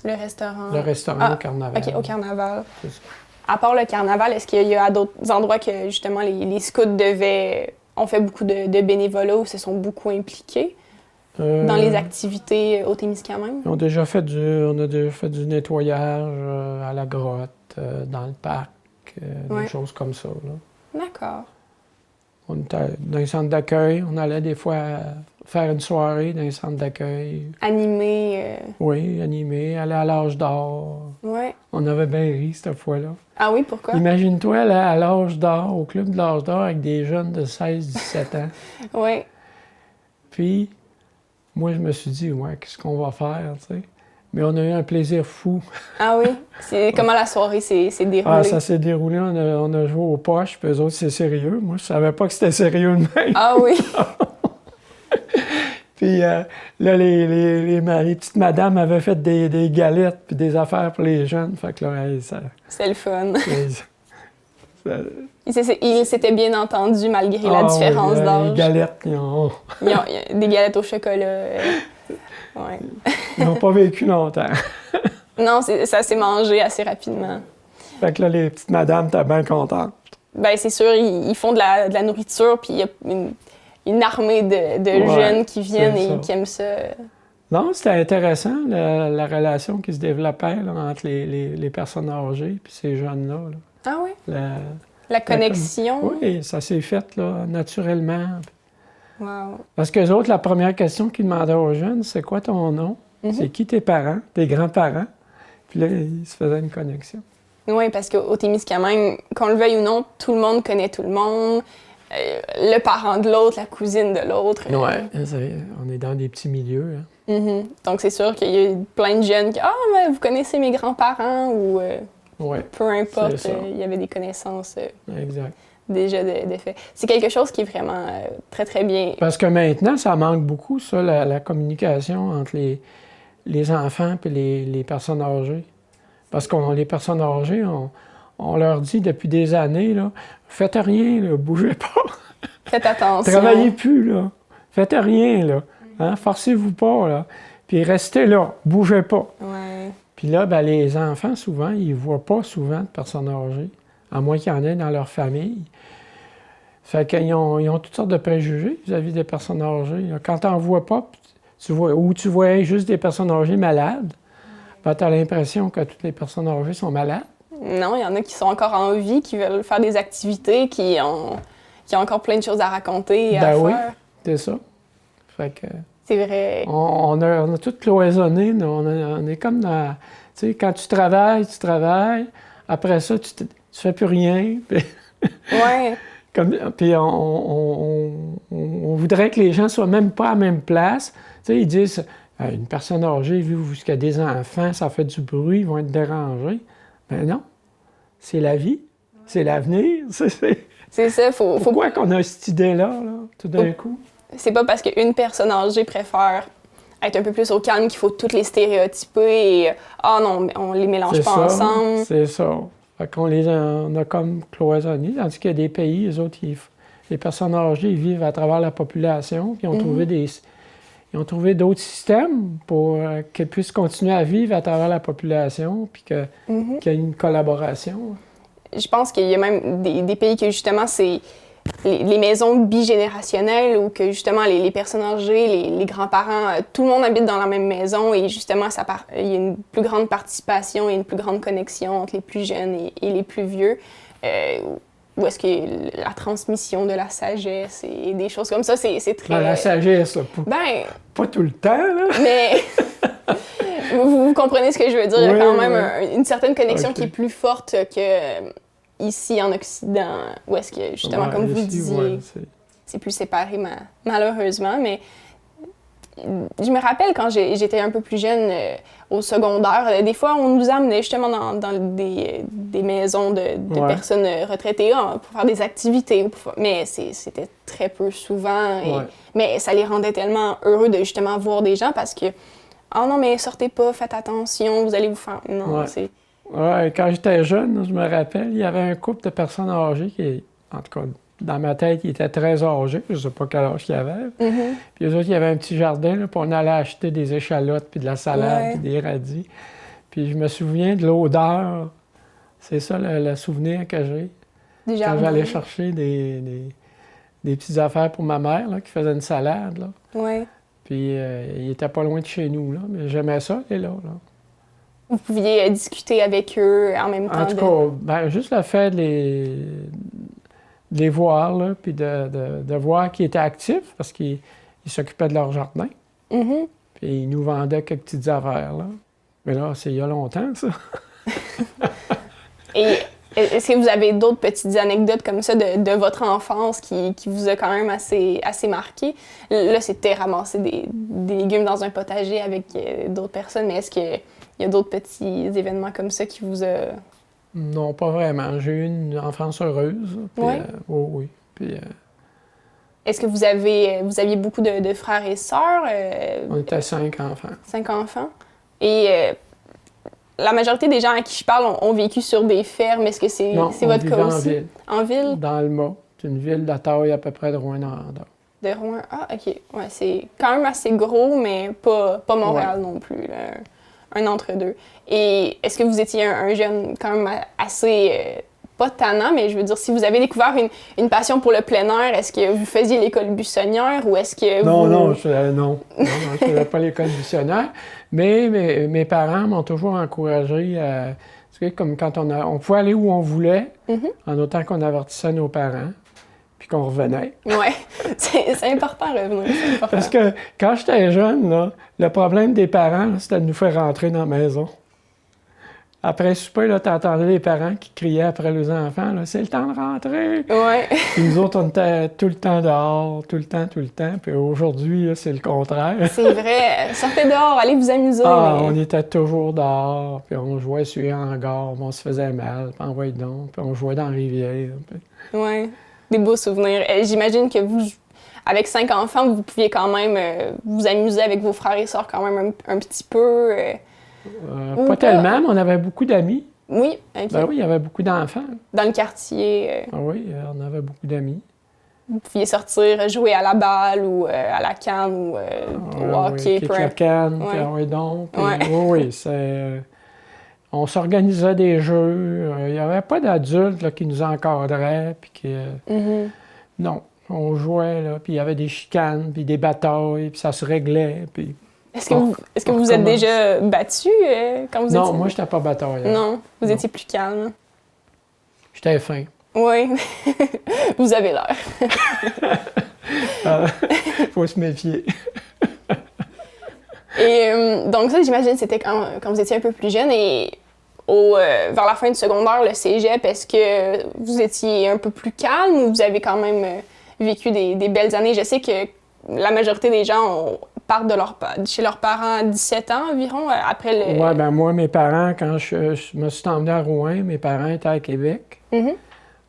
Le restaurant. Le restaurant au carnaval. OK, au carnaval. C'est ça. À part le carnaval, est-ce qu'il y a d'autres endroits que justement les scouts ont fait beaucoup de bénévolat ou se sont beaucoup impliqués dans les activités au Témiscamingue? On a déjà fait du nettoyage à la grotte, dans le parc, Ouais. des choses comme ça. Là. D'accord. On était dans un centre d'accueil, on allait des fois faire une soirée dans un centre d'accueil. Animé. Oui, animé, aller à l'âge d'or. Ouais. On avait bien ri cette fois-là. Ah oui, pourquoi? Imagine-toi là, à l'âge d'or, au club de l'âge d'or, avec des jeunes de 16-17 ans. Oui. Puis, moi, je me suis dit, ouais, qu'est-ce qu'on va faire, tu sais? Mais on a eu un plaisir fou. Ah oui? Comment la soirée s'est déroulée? Ah, ça s'est déroulé, on a joué aux poches, puis eux autres, c'est sérieux. Moi, je savais pas que c'était sérieux de même. Ah oui? Puis là, les petites madames avaient fait des galettes puis des affaires pour les jeunes. Fait que là, hey, ça... C'était le fun. ça... Ils s'étaient bien entendus malgré la différence oui, d'âge. Les galettes, Ils ont des galettes au chocolat. Ouais. Ils n'ont pas vécu longtemps. Non, ça s'est mangé assez rapidement. Fait que là, les petites madames étaient bien contentes. Bien, c'est sûr, ils font de la nourriture, puis il y a une armée de jeunes qui viennent et qui aiment ça. Non, c'était intéressant, la relation qui se développait là, entre les personnes âgées et ces jeunes-là. Là. Ah oui? La connexion? Oui, ça s'est fait là, naturellement. Wow. Parce qu'eux autres, la première question qu'ils demandaient aux jeunes, c'est quoi ton nom? C'est qui tes parents, tes grands-parents? Puis là, ils se faisaient une connexion. Oui, parce qu'au Témiscamingue, qu'on le veuille ou non, tout le monde connaît tout le monde. Le parent de l'autre, la cousine de l'autre. Oui, on est dans des petits milieux. Hein. Donc, c'est sûr qu'il y a plein de jeunes qui « Ah, mais vous connaissez mes grands-parents » ou peu importe, il y avait des connaissances exact. Déjà de fait. C'est quelque chose qui est vraiment très, très bien. Parce que maintenant, ça manque beaucoup, ça, la communication entre les enfants et les personnes âgées. Parce que les personnes âgées, on leur dit depuis des années, là, faites rien, là, bougez pas. Faites attention. Travaillez plus, là. Faites rien, là. Hein? Forcez-vous pas, là. Puis restez là, bougez pas. Ouais. Puis là, ben, les enfants, souvent, ils voient pas souvent de personnes âgées, à moins qu'il y en ait dans leur famille. Fait qu'ils ont toutes sortes de préjugés vis-à-vis des personnes âgées. Quand t'en vois pas, tu vois juste des personnes âgées malades, ben, tu as l'impression que toutes les personnes âgées sont malades. Non, il y en a qui sont encore en vie, qui veulent faire des activités, qui ont encore plein de choses à raconter et à faire. Oui, c'est ça. Fait que... C'est vrai. On a tout cloisonné. On est comme dans... Tu sais, quand tu travailles. Après ça, tu fais plus rien. Oui. Puis on voudrait que les gens soient même pas à la même place. Tu sais, ils disent... Une personne âgée, vu jusqu'à des enfants, ça fait du bruit, ils vont être dérangés. Ben non, c'est la vie, c'est l'avenir. C'est ça, Pourquoi qu'on a cette idée-là, tout d'un coup? C'est pas parce qu'une personne âgée préfère être un peu plus au calme qu'il faut toutes les stéréotyper et « Ah non, on les mélange pas ensemble. » C'est ça. Fait qu'on on a comme cloisonné, tandis qu'il y a des pays, les autres, les personnes âgées, ils vivent à travers la population, puis ils ont trouvé d'autres systèmes pour qu'elles puissent continuer à vivre à travers la population, puis qu'il y ait une collaboration. Je pense qu'il y a même des pays que, justement, c'est les maisons bigénérationnelles où que, justement, les personnes âgées, les grands-parents, tout le monde habite dans la même maison et, justement, il y a une plus grande participation et une plus grande connexion entre les plus jeunes et les plus vieux. Où est-ce que la transmission de la sagesse et des choses comme ça, c'est très... Ben, la sagesse, là, pas tout le temps, là. Mais vous comprenez ce que je veux dire. Il y a quand même une certaine connexion qui est plus forte que ici en Occident, où est-ce que, justement, comme vous disiez, c'est plus séparé, malheureusement. Mais je me rappelle quand j'étais un peu plus jeune, au secondaire, des fois, on nous amenait justement dans des maisons de personnes retraitées pour faire des activités. Mais c'était très peu souvent. Mais ça les rendait tellement heureux de justement voir des gens parce que « Ah non, mais sortez pas, faites attention, vous allez vous faire... » Non, c'est... Ouais, quand j'étais jeune, je me rappelle, il y avait un couple de personnes âgées qui, en tout cas, dans ma tête, ils étaient très âgés. Je ne sais pas quel âge ils avaient. Puis eux autres, il y avait un petit jardin, là, puis on allait acheter des échalotes, puis de la salade, puis des radis. Puis je me souviens de l'odeur. C'est ça le souvenir que j'ai. Quand j'allais chercher des petites affaires pour ma mère, là, qui faisait une salade. Là. Ouais. Puis il était pas loin de chez nous, là, mais j'aimais ça, aller là. Vous pouviez discuter avec eux en même temps? En tout cas, ben, juste le fait de les voir, là, puis de voir qu'ils étaient actifs, parce qu'ils s'occupaient de leur jardin. Puis ils nous vendaient quelques petites affaires, là. Mais là, c'est il y a longtemps, ça. Et est-ce que vous avez d'autres petites anecdotes comme ça de votre enfance qui vous a quand même assez marqué? Là, c'était ramasser des légumes dans un potager avec d'autres personnes, mais est-ce qu'il y a d'autres petits événements comme ça qui vous a... Non, pas vraiment. J'ai eu une enfance heureuse. Puis, Oui? oui. Puis, Est-ce que vous aviez beaucoup de frères et sœurs? on était 5 enfants. 5 enfants. Et la majorité des gens à qui je parle ont vécu sur des fermes. Est-ce que c'est votre cas aussi? En ville. En ville? Dans le Mât. C'est une ville de la taille à peu près de Rouyn-Noranda. De Rouen. Ah, OK. Ouais, c'est quand même assez gros, mais pas Montréal non plus. Là. Un entre-deux. Et est-ce que vous étiez un jeune quand même assez... pas tannant, mais je veux dire, si vous avez découvert une passion pour le plein air, est-ce que vous faisiez l'école buissonnière ou est-ce que Non, je faisais pas l'école buissonnière. Mais mes parents m'ont toujours encouragé à... Tu sais, comme quand on pouvait aller où on voulait, en autant qu'on avertissait nos parents, puis qu'on revenait. Oui, c'est important revenir, c'est important. Parce que quand j'étais jeune, là, le problème des parents, là, c'était de nous faire rentrer dans la maison. Après souper, là, t'entendais les parents qui criaient après les enfants, là, c'est le temps de rentrer. Ouais. Puis nous autres, on était tout le temps dehors, tout le temps. Puis aujourd'hui, là, c'est le contraire. C'est vrai. Sortez dehors, allez vous amuser. On était toujours dehors, puis on jouait sur les hangars, puis on se faisait mal, puis on voyait donc, puis on jouait dans la rivière. Puis... Oui, des beaux souvenirs. J'imagine que vous, avec 5 enfants, vous pouviez quand même vous amuser avec vos frères et sœurs quand même un petit peu. Pas tellement, mais on avait beaucoup d'amis. Oui, OK. Ben oui, il y avait beaucoup d'enfants. Dans le quartier. Ah oui, on avait beaucoup d'amis. Vous pouviez sortir, jouer à la balle ou à la canne ou au hockey. Oui, la canne, puis oui, donc. Puis, oui, c'est... on s'organisait des jeux. Il n'y avait pas d'adultes là, qui nous encadraient, puis qui... Non, on jouait, là, puis il y avait des chicanes, puis des batailles, puis ça se réglait, puis... Est-ce que vous êtes déjà battu quand vous étiez... Non, moi, je n'étais pas batailleur. Non, vous étiez plus calme. J'étais fin. Oui, vous avez l'air. Faut se méfier. Et donc ça, j'imagine, c'était quand vous étiez un peu plus jeune et vers la fin du secondaire, le cégep, est-ce que vous étiez un peu plus calme ou vous avez quand même vécu des belles années? Je sais que la majorité des gens partent chez leurs parents à 17 ans environ, après le... Oui, ben moi, mes parents, quand je me suis emmené à Rouen, mes parents étaient à Québec. Ben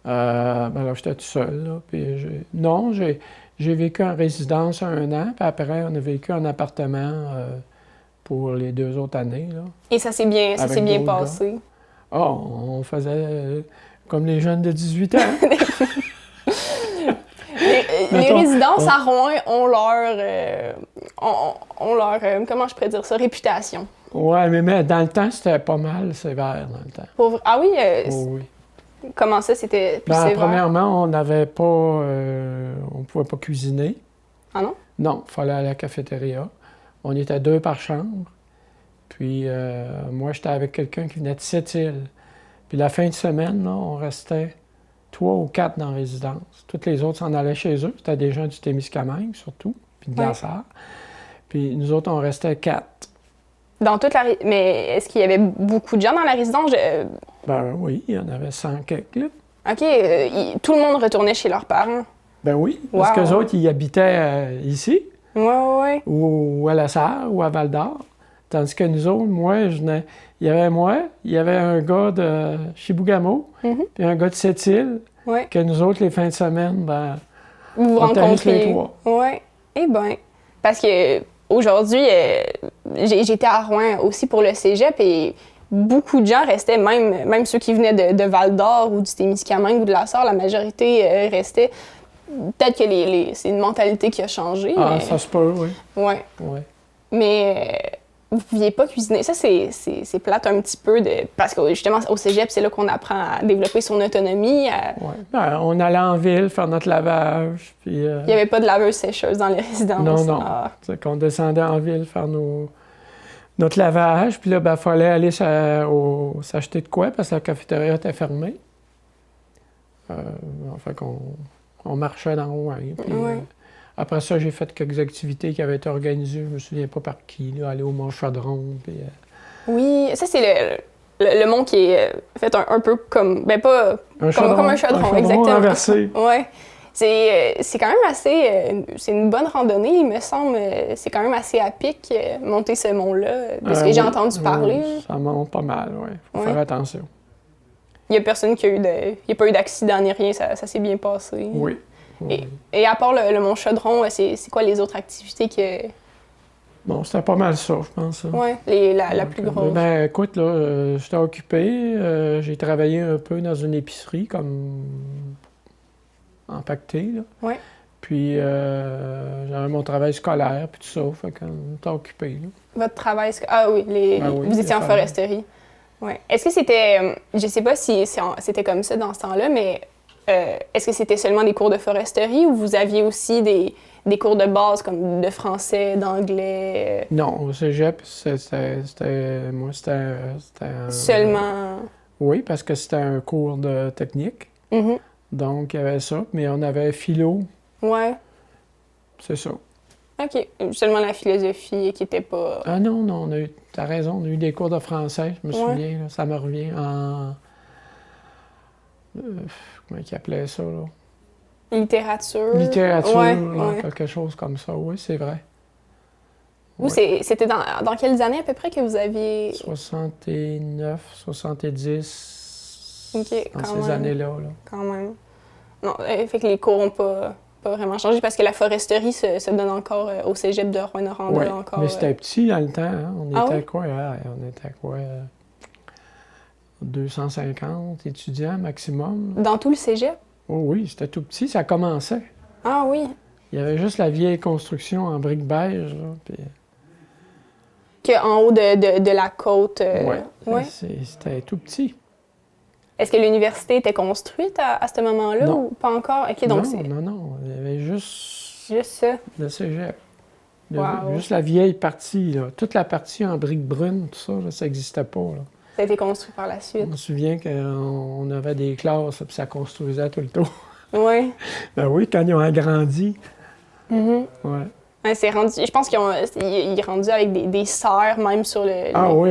là, j'étais tout seul, là. Puis j'ai vécu en résidence 1 an, puis après, on a vécu en appartement pour les 2 autres années, là. Et ça s'est bien passé? Ah, on faisait comme les jeunes de 18 ans. Les résidences à Rouen ont leur comment je pourrais dire ça, réputation. Oui, mais dans le temps, c'était pas mal sévère, dans le temps. Ah oui? Oui. Comment ça, c'était plus sévère? Premièrement, on n'avait pas... on pouvait pas cuisiner. Ah non? Non, il fallait aller à la cafétéria. On était 2 par chambre. Puis moi, j'étais avec quelqu'un qui venait de Sept-Îles. Puis la fin de semaine, là, on restait 3 ou 4 dans la résidence. Toutes les autres s'en allaient chez eux. C'était des gens du Témiscamingue, surtout, puis de la Sarre. Puis nous autres, on restait 4. Dans toute la... Mais est-ce qu'il y avait beaucoup de gens dans la résidence? Ben oui, il y en avait 100 quelques, là. OK. Tout le monde retournait chez leurs parents? Ben oui, parce qu'eux autres, ils habitaient ici. Oui. Ou à la Sarre, ou à Val-d'Or. Tandis que nous autres, il y avait un gars de Chibougamau, puis un gars de Sept-Îles, que nous autres, les fins de semaine, ben, vous on était juste les 3. Oui. Eh bien, parce que aujourd'hui, j'étais à Rouen aussi pour le cégep et beaucoup de gens restaient, même ceux qui venaient de Val-d'Or ou du Témiscamingue ou de la Sarre, la majorité restait. Peut-être que c'est une mentalité qui a changé. Ah, mais... ça se peut, oui. Oui. Mais vous ne pouviez pas cuisiner. Ça, c'est plate un petit peu, parce que justement, au cégep, c'est là qu'on apprend à développer son autonomie. Oui. Ben, on allait en ville faire notre lavage. Puis, il n'y avait pas de laveuse sécheuse dans les résidences. Non. C'est qu'on descendait en ville faire notre lavage. Puis là, il fallait aller s'acheter de quoi parce que la cafétéria était fermée. Fait qu'on marchait dans Rouen. Puis, après ça, j'ai fait quelques activités qui avaient été organisées, je me souviens pas par qui, là, aller au Mont-Chadron. Puis, Oui, ça c'est Le mont qui est fait un peu comme, ben pas comme un chaudron, exactement. Renversé. Ouais. C'est quand même assez, c'est une bonne randonnée, il me semble. C'est quand même assez à pic, monter ce mont-là, de ce que j'ai entendu parler. Ça monte pas mal, oui. Faut faire attention. Il n'y a personne qui a il n'y a pas eu d'accident ni rien, ça s'est bien passé. Oui. Et à part le mont Chaudron, c'est quoi les autres activités que... Bon, c'était pas mal ça, je pense. Oui, la plus grosse. Ben, écoute, là, j'étais occupé. J'ai travaillé un peu dans une épicerie, comme empaqueté, là. Oui. Puis, j'avais mon travail scolaire, puis tout ça. Fait qu'on était occupé, là. Votre travail... Ah oui, vous étiez en foresterie. Oui. Est-ce que c'était... je sais pas si c'était comme ça dans ce temps-là, mais est-ce que c'était seulement des cours de foresterie ou vous aviez aussi des cours de base comme de français, d'anglais? Non, au cégep, c'était Seulement... Oui, parce que c'était un cours de technique. Mm-hmm. Donc, il y avait ça. Mais on avait philo. Ouais. C'est ça. OK. Seulement la philosophie qui était pas... Ah non, t'as raison, on a eu des cours de français, je me souviens, là, ça me revient en... comment ils appelaient ça, là? Littérature. Littérature, quelque chose comme ça, oui, c'est vrai. Vous, c'était dans quelles années à peu près que vous aviez... 69, 70, OK, dans ces années-là. Là. Quand même. Non, fait que les cours n'ont pas vraiment changé parce que la foresterie se donne encore au cégep de Rouyn-Noranda. Oui, encore. Mais c'était petit dans le temps. Hein? On était oui? On était quoi? 250 étudiants maximum. Dans tout le cégep? Oh oui, c'était tout petit, ça commençait. Ah oui? Il y avait juste la vieille construction en briques beige. Là, puis... Qu'en haut de la côte. Oui, c'était tout petit. Est-ce que l'université était construite à ce moment-là ou pas encore? Okay, donc non. Il y avait juste ça. Le cégep. Wow. Juste la vieille partie. Là. Toute la partie en briques brunes, tout ça, là, ça n'existait pas. Là. Ça a été construit par la suite. Je me souviens qu'on avait des classes, puis ça construisait tout le tour. Oui. Ben oui, quand ils ont agrandi. Mm-hmm. Ouais. Ouais, c'est rendu, je pense qu'il est rendu avec des serres même sur le... Ah oui,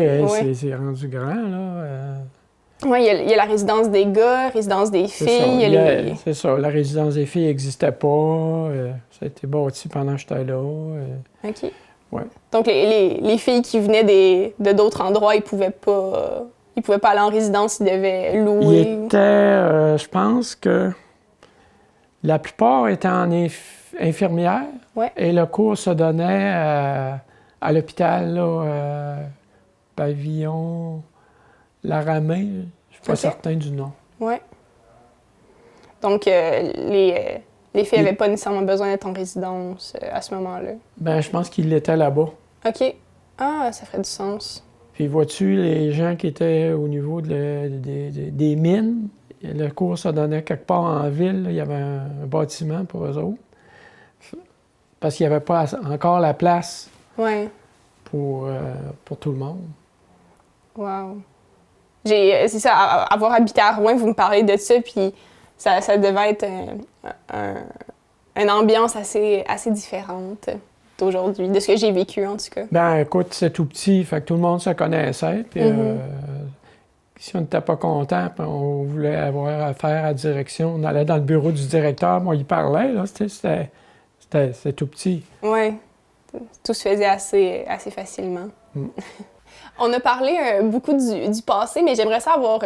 c'est rendu grand, là. Oui, il y a la résidence des gars, résidence des filles. C'est ça, la résidence des filles n'existait pas. Ça a été bâti pendant que j'étais là. OK. Ouais. Donc, les filles qui venaient de d'autres endroits, ils pouvaient pas aller en résidence, ils devaient louer. Je pense que la plupart étaient en infirmière. Ouais. Et le cours se donnait à l'hôpital, là, Pavillon, Laramée. Je ne suis pas certain du nom. Oui. Donc, les filles n'avaient pas nécessairement besoin d'être en résidence à ce moment-là. Ben, je pense qu'ils l'étaient là-bas. OK. Ah, ça ferait du sens. Puis vois-tu, les gens qui étaient au niveau des mines, le cours se donnait quelque part en ville. Là, il y avait un bâtiment pour eux autres. Parce qu'il n'y avait pas encore la place pour tout le monde. Wow. C'est ça, avoir habité à Rouyn, vous me parlez de ça, puis ça devait être une ambiance assez différente d'aujourd'hui, de ce que j'ai vécu en tout cas. Ben écoute, c'est tout petit, fait que tout le monde se connaissait, puis si on n'était pas content, puis on voulait avoir affaire à la direction, on allait dans le bureau du directeur, moi il parlait, là, c'était tout petit. Oui, tout se faisait assez facilement. On a parlé beaucoup du passé, mais j'aimerais savoir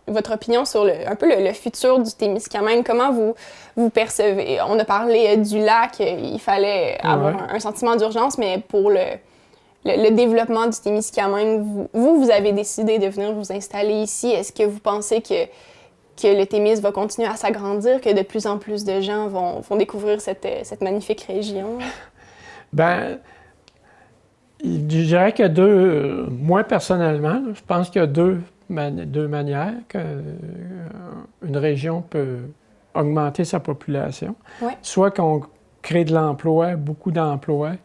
votre opinion sur un peu le futur du Témiscamingue. Comment vous percevez? On a parlé du lac, il fallait avoir un sentiment d'urgence, mais pour le développement du Témiscamingue, vous avez décidé de venir vous installer ici. Est-ce que vous pensez que le Témis va continuer à s'agrandir, que de plus en plus de gens vont découvrir cette magnifique région? Ben, je dirais qu'il y a moi personnellement, je pense qu'il y a deux manières qu'une région peut augmenter sa population. Ouais. Soit qu'on crée de l'emploi, beaucoup d'emplois,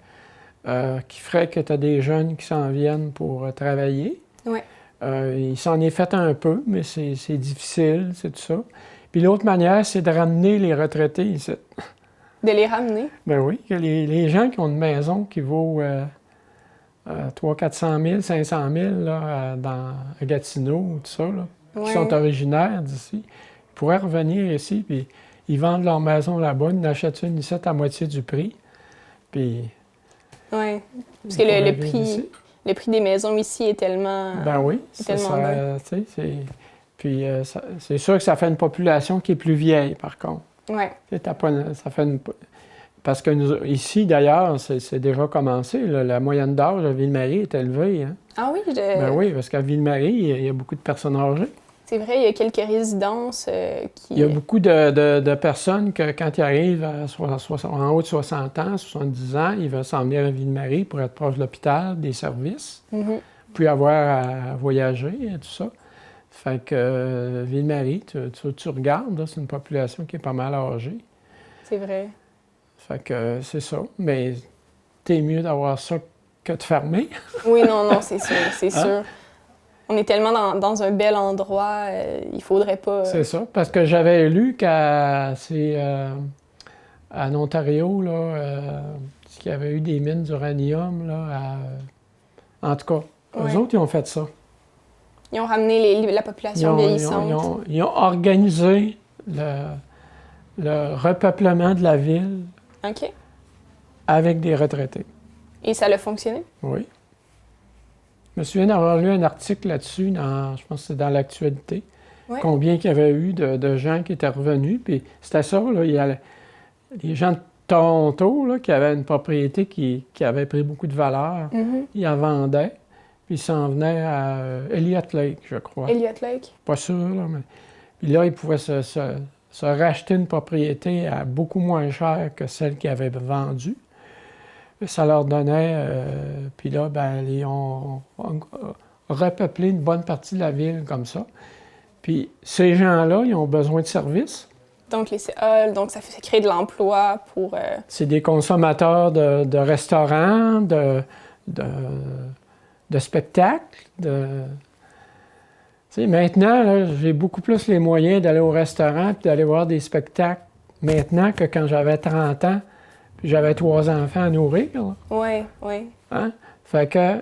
qui ferait que tu as des jeunes qui s'en viennent pour travailler. Ouais. Il s'en est fait un peu, mais c'est difficile, c'est tout ça. Puis l'autre manière, c'est de ramener les retraités ici. De les ramener? Ben oui, les gens qui ont une maison qui vaut 400 000, 500 000 là, à Gatineau, tout ça, là, Ouais. qui sont originaires d'ici. Ils pourraient revenir ici, puis ils vendent leur maison là-bas, ils en achètent une ici à moitié du prix. Puis. Oui. Parce ils que pourraient vivre ici. le prix des maisons ici est tellement. Ben oui, est tellement bas. tu sais, puis c'est sûr que ça fait une population qui est plus vieille, par contre. Oui. Ça fait parce que ici, d'ailleurs, c'est déjà commencé. Là, la moyenne d'âge à Ville-Marie est élevée. Hein? Ah oui, Ben oui, parce qu'à Ville-Marie, il y a beaucoup de personnes âgées. c'est vrai, il y a quelques résidences qui. Il y a beaucoup de personnes que, quand ils arrivent en haut de 60 ans, 70 ans, ils veulent s'en venir à Ville-Marie pour être proche de l'hôpital, des services, Mhm. puis avoir à voyager et tout ça. Fait que Ville-Marie, tu regardes, là, c'est une population qui est pas mal âgée. C'est vrai. Fait que c'est ça. Mais t'es mieux d'avoir ça que de fermer. Oui, non, c'est sûr, c'est sûr. On est tellement dans un bel endroit, il faudrait pas. C'est ça. Parce que j'avais lu qu'en Ontario, là, qu'il y avait eu des mines d'uranium, là, en tout cas, eux autres, ils ont fait ça. Ils ont ramené la population vieillissante. Ils ont organisé le repeuplement de la ville OK. avec des retraités. Et ça a fonctionné? Oui. Je me souviens d'avoir lu un article là-dessus, je pense que c'est dans l'actualité, Ouais. combien il y avait eu de gens qui étaient revenus. Puis c'était ça, là, il y a les gens de Toronto là, qui avaient une propriété qui avait pris beaucoup de valeur. Mhm. Ils la vendaient, puis ils s'en venaient à Elliott Lake, je crois. Elliott Lake? Pas sûr, là, mais... Puis là, ils pouvaient se racheter une propriété à beaucoup moins cher que celle qu'ils avaient vendue. Ça leur donnait... puis là, ben, ils ont repeuplé une bonne partie de la ville comme ça. Puis ces gens-là, ils ont besoin de services. Donc, donc ça fait créer de l'emploi pour... C'est des consommateurs de restaurants, de spectacles. Tu sais, maintenant, là, j'ai beaucoup plus les moyens d'aller au restaurant et d'aller voir des spectacles maintenant que quand j'avais 30 ans puis j'avais 3 enfants à nourrir. Oui, oui. Hein? Fait que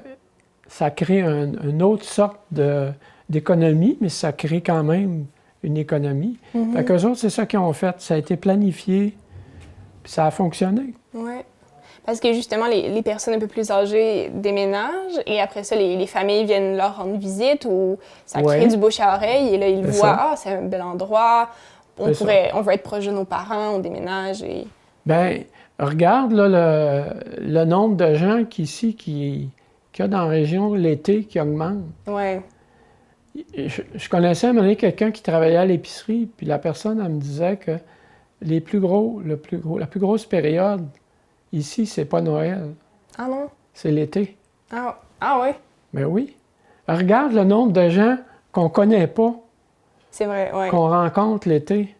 ça crée une autre sorte d'économie, mais ça crée quand même une économie. Mm-hmm. Fait qu'eux autres, c'est ça qu'ils ont fait. Ça a été planifié, puis ça a fonctionné. Oui. Parce que justement, les personnes un peu plus âgées déménagent et après ça, les familles viennent leur rendre visite ou ça crée du bouche à oreille et là, ils voient « Ah, c'est un bel endroit, on veut être proche de nos parents, on déménage. » et... Bien, regarde là, le nombre de gens qu'il y a dans la région l'été qui augmente. Oui. Je connaissais à un moment donné quelqu'un qui travaillait à l'épicerie, puis la personne, elle me disait que la plus grosse période ici, c'est pas Noël. Ah non? C'est l'été. Ah oui? Ben oui. Regarde le nombre de gens qu'on connaît pas, c'est vrai, oui. qu'on rencontre l'été.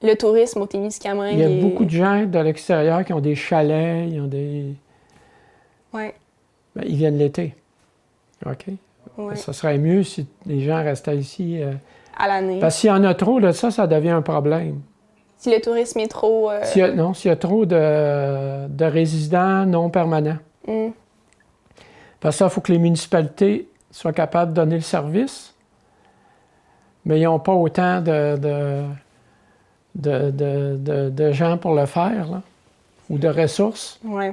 Le tourisme au Témiscamingue. Il y a beaucoup de gens de l'extérieur qui ont des chalets, ils ont des... Oui. Ben, ils viennent l'été. OK? Ouais. Ça serait mieux si les gens restaient ici. À l'année. Parce que s'il y en a trop de ça, ça devient un problème. Si le tourisme est trop... S'il y a trop de résidents non permanents. Mm. Parce que ça, il faut que les municipalités soient capables de donner le service, mais ils n'ont pas autant de gens pour le faire, là, ou de ressources. Oui.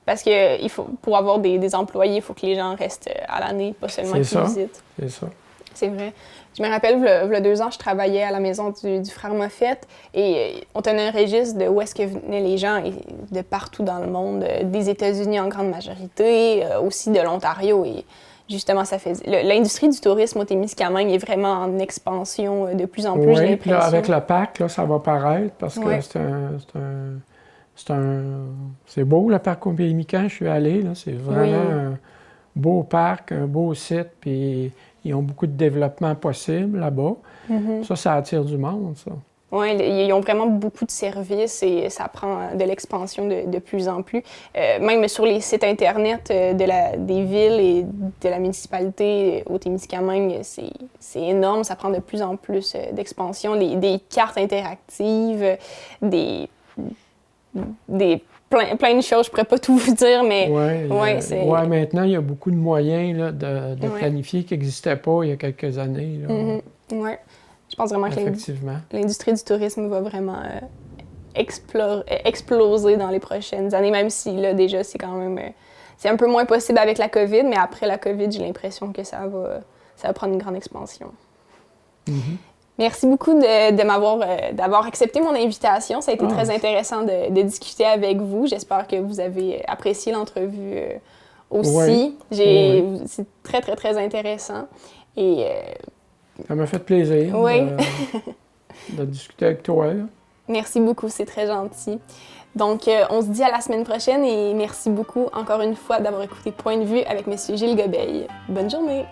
Parce que pour avoir des employés, il faut que les gens restent à l'année, pas seulement qu'ils visitent. C'est ça. C'est vrai. Je me rappelle, il y a 2 ans, je travaillais à la maison du frère Moffett et on tenait un registre de où est-ce que venaient les gens de partout dans le monde, des États-Unis en grande majorité, aussi de l'Ontario. Et justement, l'industrie du tourisme au Témiscamingue est vraiment en expansion de plus en plus, j'ai l'impression. Là, avec le parc, là, ça va paraître parce que c'est beau, le parc au Pays-Mican, je suis allé, là, c'est vraiment un beau parc, un beau site, puis ils ont beaucoup de développement possible là-bas. Mm-hmm. Ça attire du monde, ça. Oui, ils ont vraiment beaucoup de services et ça prend de l'expansion de plus en plus. Même sur les sites Internet des villes et de la municipalité au Témiscamingue, c'est énorme. Ça prend de plus en plus d'expansion. Des cartes interactives, des plein de choses. Je pourrais pas tout vous dire, mais ouais, maintenant, il y a beaucoup de moyens là, de planifier qui n'existaient pas il y a quelques années. Oui, je pense vraiment que l'industrie du tourisme va vraiment exploser dans les prochaines années, même si là, déjà, c'est quand même... c'est un peu moins possible avec la COVID, mais après la COVID, j'ai l'impression que ça va prendre une grande expansion. Merci beaucoup d'avoir accepté mon invitation. Ça a été très intéressant de discuter avec vous. J'espère que vous avez apprécié l'entrevue aussi. C'est très, très, très intéressant. Et, ça m'a fait plaisir de discuter avec toi. Là. Merci beaucoup, c'est très gentil. Donc, on se dit à la semaine prochaine et merci beaucoup encore une fois d'avoir écouté Point de vue avec M. Gilles Gobeil. Bonne journée!